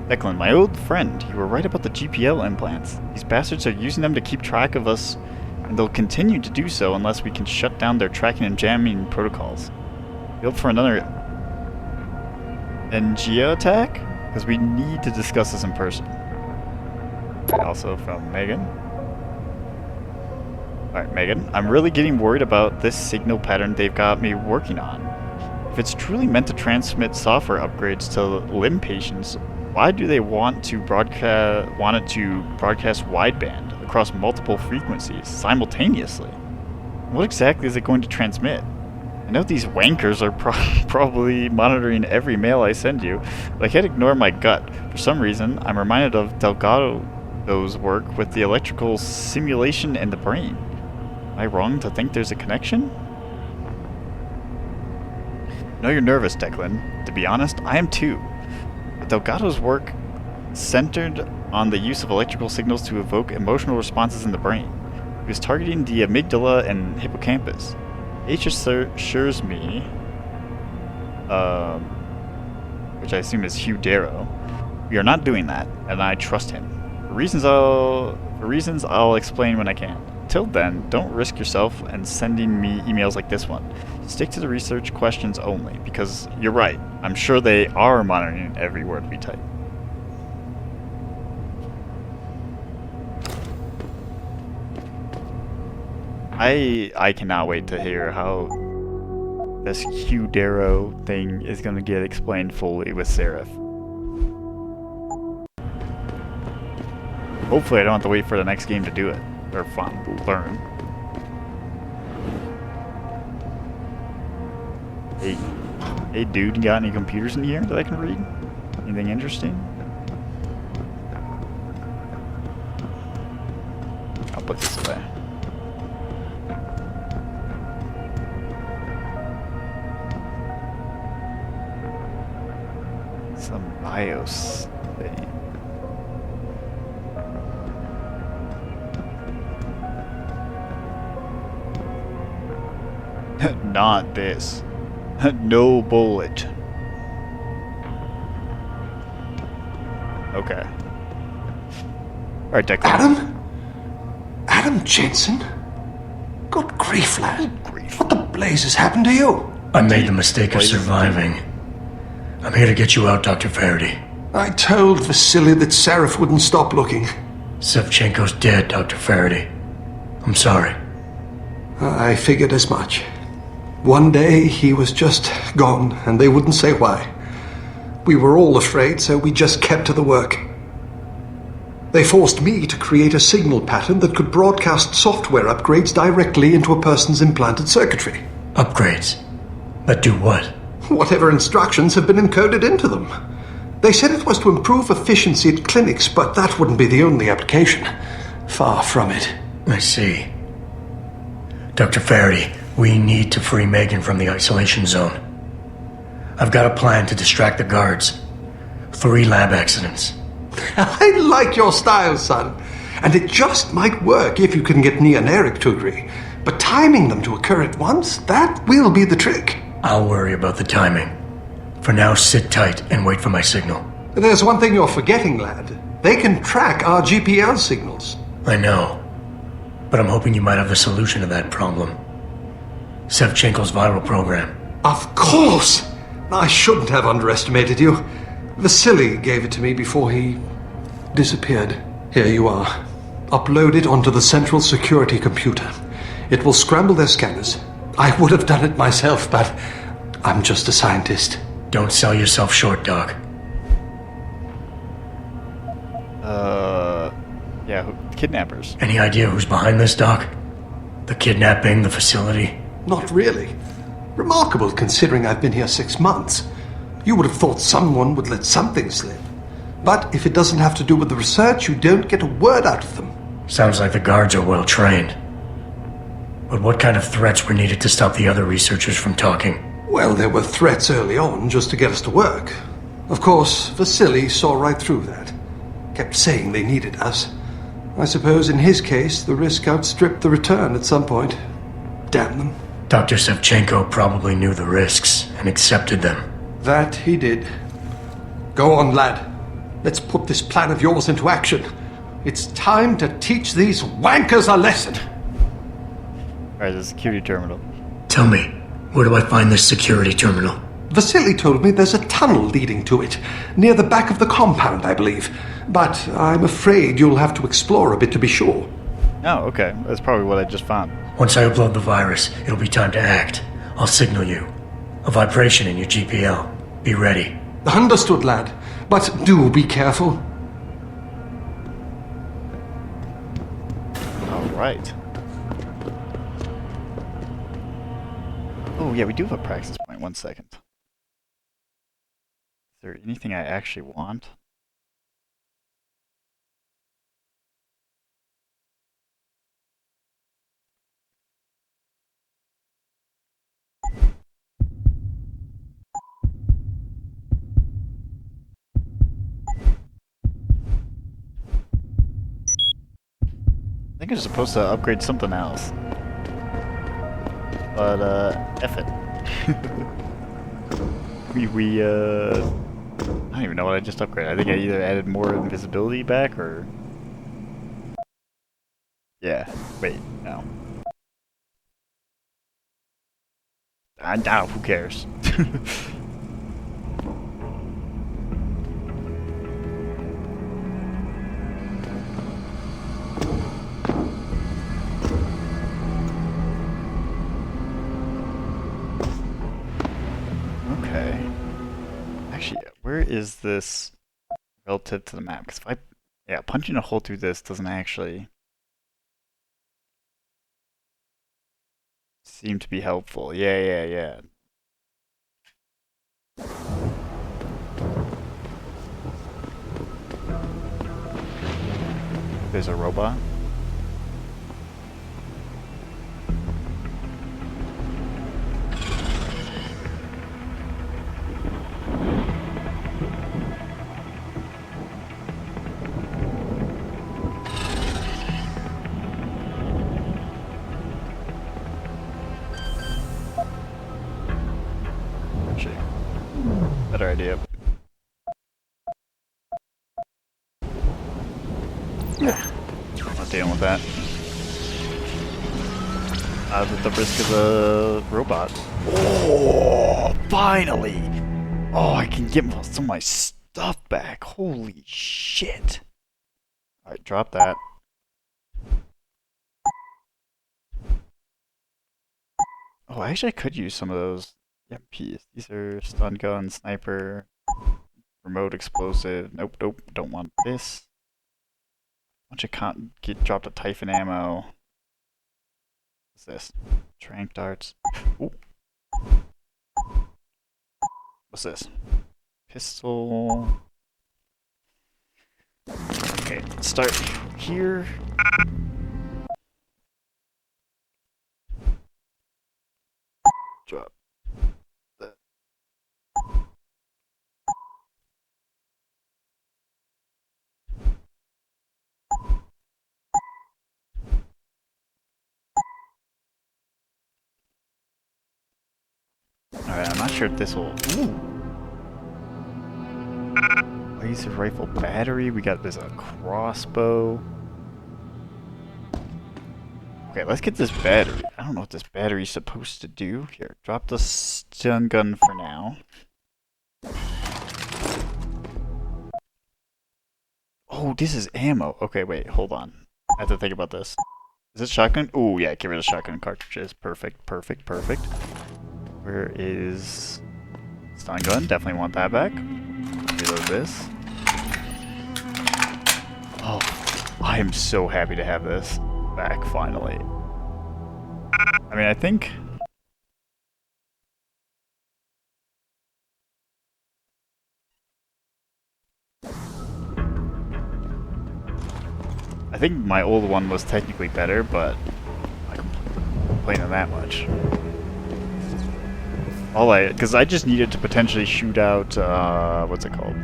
Declan, my old friend, you were right about the GPL implants. These bastards are using them to keep track of us, and they'll continue to do so unless we can shut down their tracking and jamming protocols. You up for another NGO attack? Because we need to discuss this in person. Also from Megan. Alright, Megan, I'm really getting worried about this signal pattern they've got me working on. If it's truly meant to transmit software upgrades to limb patients, why do they want it to broadcast wideband across multiple frequencies simultaneously? What exactly is it going to transmit? I know these wankers are probably monitoring every mail I send you, but I can't ignore my gut. For some reason, I'm reminded of Delgado's work with the electrical simulation in the brain. Am I wrong to think there's a connection? I know you're nervous, Declan. To be honest, I am too. But Delgado's work centered on the use of electrical signals to evoke emotional responses in the brain. He was targeting the amygdala and hippocampus. H assures me, which I assume is Hugh Darrow, we are not doing that, and I trust him. For reasons I'll explain when I can. Till then, don't risk yourself and sending me emails like this one. Stick to the research questions only, because you're right. I'm sure they are monitoring every word we type. I cannot wait to hear how this Hugh Darrow thing is going to get explained fully with Seraph. Hopefully I don't have to wait for the next game to do it. Or learn. Hey dude, you got any computers in here that I can read? Anything interesting? I'll put this away. Some BIOS thing. Not this. No bullet. Okay. Alright, Declan. Adam Jensen? Good grief, lad. What the blazes happened to you? I made the mistake of surviving. I'm here to get you out, Dr. Faraday. I told Vasily that Seraph wouldn't stop looking. Sevchenko's dead, Dr. Faraday. I'm sorry. I figured as much. One day he was just gone, and they wouldn't say why. We were all afraid, so we just kept to the work. They forced me to create a signal pattern that could broadcast software upgrades directly into a person's implanted circuitry. Upgrades? But do what? Whatever instructions have been encoded into them. They said it was to improve efficiency at clinics, but that wouldn't be the only application. Far from it. I see. Dr. Faraday, we need to free Megan from the isolation zone. I've got a plan to distract the guards. 3 lab accidents. I like your style, son. And it just might work if you can get Nia and Eric to agree. But timing them to occur at once, that will be the trick. I'll worry about the timing. For now, sit tight and wait for my signal. There's one thing you're forgetting, lad. They can track our GPL signals. I know. But I'm hoping you might have the solution to that problem. Sevchenko's viral program. Of course! I shouldn't have underestimated you. Vasily gave it to me before he disappeared. Here you are. Upload it onto the central security computer. It will scramble their scanners. I would have done it myself, but I'm just a scientist. Don't sell yourself short, Doc. Yeah, kidnappers. Any idea who's behind this, Doc? The kidnapping, the facility? Not really. Remarkable considering I've been here 6 months. You would have thought someone would let something slip. But if it doesn't have to do with the research, you don't get a word out of them. Sounds like the guards are well trained. But what kind of threats were needed to stop the other researchers from talking? Well, there were threats early on just to get us to work. Of course, Vasily saw right through that. Kept saying they needed us. I suppose in his case, the risk outstripped the return at some point. Damn them. Dr. Sevchenko probably knew the risks and accepted them. That he did. Go on, lad. Let's put this plan of yours into action. It's time to teach these wankers a lesson. Alright, the security terminal. Tell me, where do I find this security terminal? Vasily told me there's a tunnel leading to it, near the back of the compound, I believe. But I'm afraid you'll have to explore a bit to be sure. Oh, okay. That's probably what I just found. Once I upload the virus, it'll be time to act. I'll signal you. A vibration in your GPL. Be ready. Understood, lad. But do be careful. Alright. Oh, yeah, we do have a praxis point. 1 second. Is there anything I actually want? I think I'm supposed to upgrade something else. But, F it. I don't even know what I just upgraded. I think I either added more invisibility back, or... Yeah, wait, no. I doubt, who cares? Okay. Actually, where is this relative to the map? Because if I... Yeah, punching a hole through this doesn't actually seem to be helpful. Yeah. There's a robot. Actually, better idea. I'm not dealing with that. With the risk of the robot. Oh, finally! Oh, I can get some of my stuff back. Holy shit! Alright, drop that. Oh, actually, I could use some of those MPs. These are stun gun, sniper, remote explosive. Nope, don't want this. Bunch of get dropped a Typhon ammo. What's this? Trank darts. Ooh. What's this? Pistol. Okay, let's start here. Drop that. Alright, I'm not sure if this will... Ooh! Laser rifle battery. We got this crossbow. Okay, let's get this battery. I don't know what this battery's supposed to do. Here, drop the stun gun for now. Oh, this is ammo. Okay, wait, hold on. I have to think about this. Is it shotgun? Oh, yeah, get rid of shotgun cartridges. Perfect, perfect, perfect. Where is... Stun gun? Definitely want that back. Reload this. Oh, I am so happy to have this back, finally. I mean, I think... I think my old one was technically better, but I can complain that much. Because I just needed to potentially shoot out, what's it called?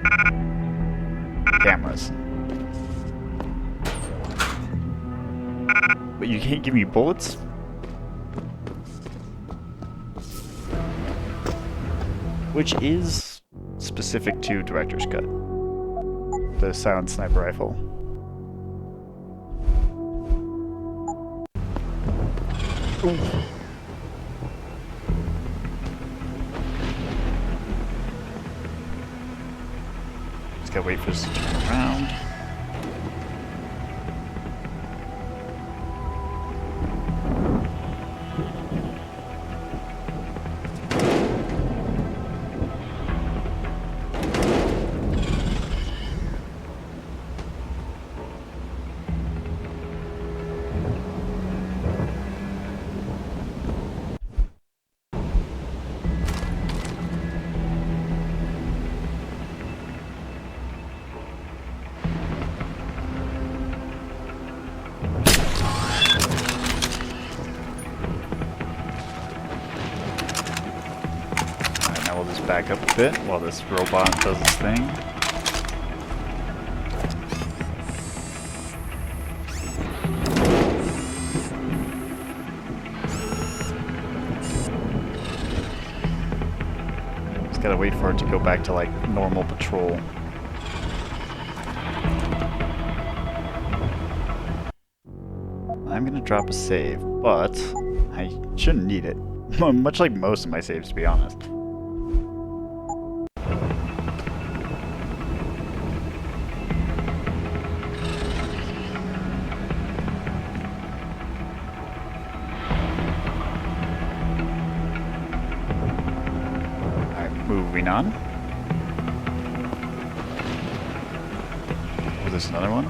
Cameras. But you can't give me bullets? Which is specific to Director's Cut. The silent sniper rifle. Ooh. Just gotta wait for this to turn around. Back up a bit while this robot does its thing. Just gotta wait for it to go back to like normal patrol. I'm gonna drop a save, but I shouldn't need it. Much like most of my saves, to be honest. Moving on. Oh, there's another one.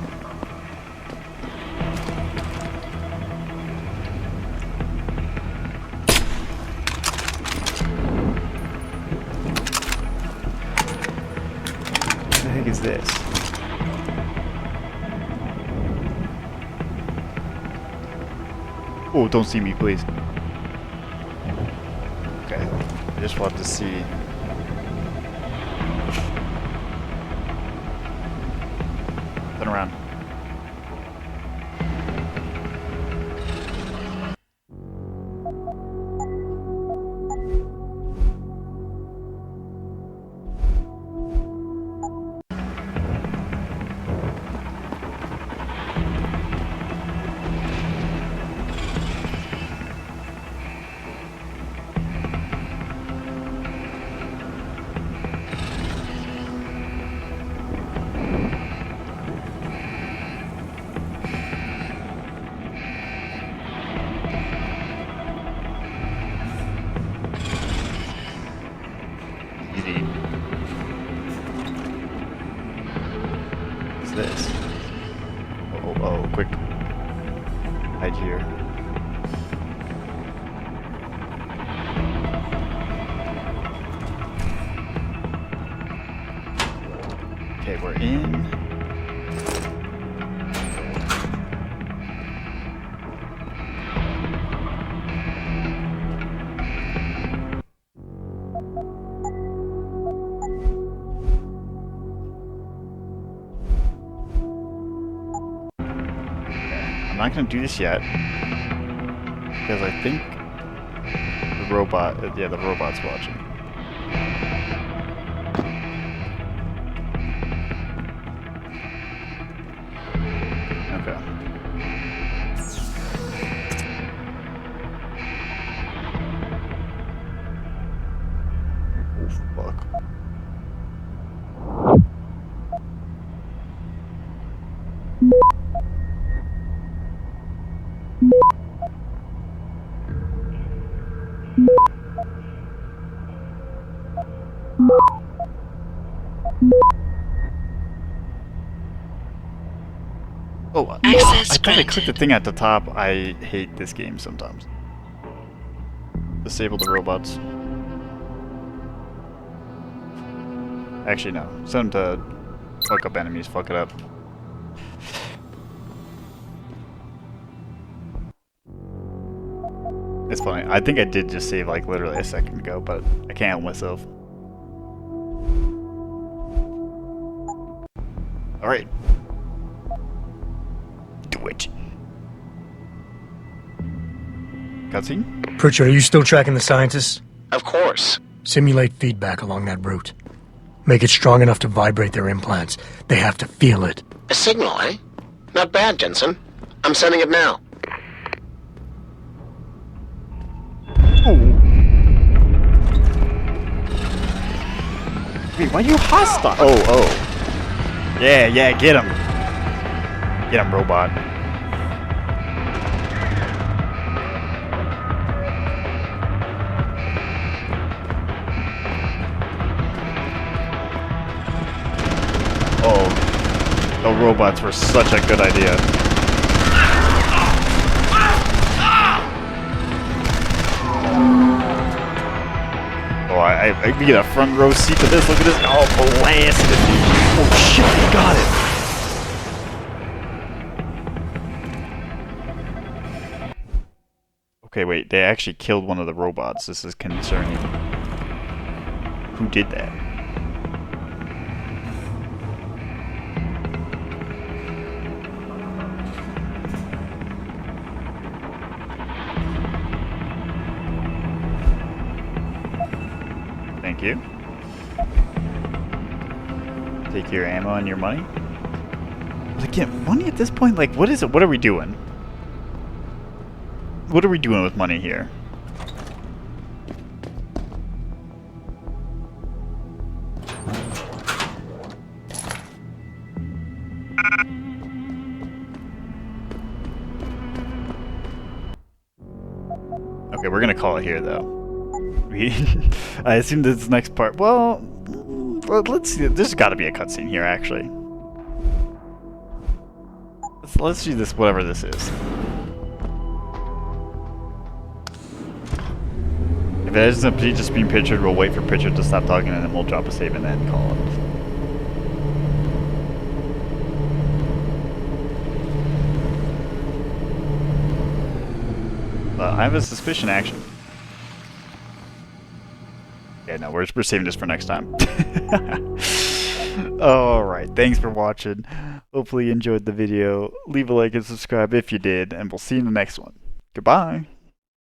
What the heck is this? Oh, don't see me, please. Okay, I just want to see. Turn around. What's this? Oh, quick. Hide here. Okay, we're in. I'm not gonna do this yet because I think the robot's watching. Oh, Access I thought I granted. clicked the thing at the top. I hate this game sometimes. Disable the robots. Actually, no. Send them to fuck up enemies. Fuck it up. It's funny. I think I did just save like literally a second ago, but I can't help myself. Alright. Do it. Cutscene? Pritchard, are you still tracking the scientists? Of course. Simulate feedback along that route. Make it strong enough to vibrate their implants. They have to feel it. A signal, eh? Not bad, Jensen. I'm sending it now. Wait, why are you hostile? Oh. Yeah, get him. Get him, robot. Oh, the robots were such a good idea. Oh, I get a front row seat to this. Look at this. Oh, blasted it. Oh shit, he got it. Okay, wait. They actually killed one of the robots. This is concerning. Who did that? Thank you. Take your ammo and your money. But again, money at this point, like, what is it? What are we doing? What are we doing with money here? Okay, we're gonna call it here, though. I assume this next part. Well, let's see. There's got to be a cutscene here, actually. Let's do this, whatever this is. If it ends up just being Pritchard, we'll wait for Pritchard to stop talking, and then we'll drop a save and then call it. I have a suspicion, actually. Yeah, no, we're saving this for next time. Alright, thanks for watching. Hopefully you enjoyed the video. Leave a like and subscribe if you did, and we'll see you in the next one. Goodbye!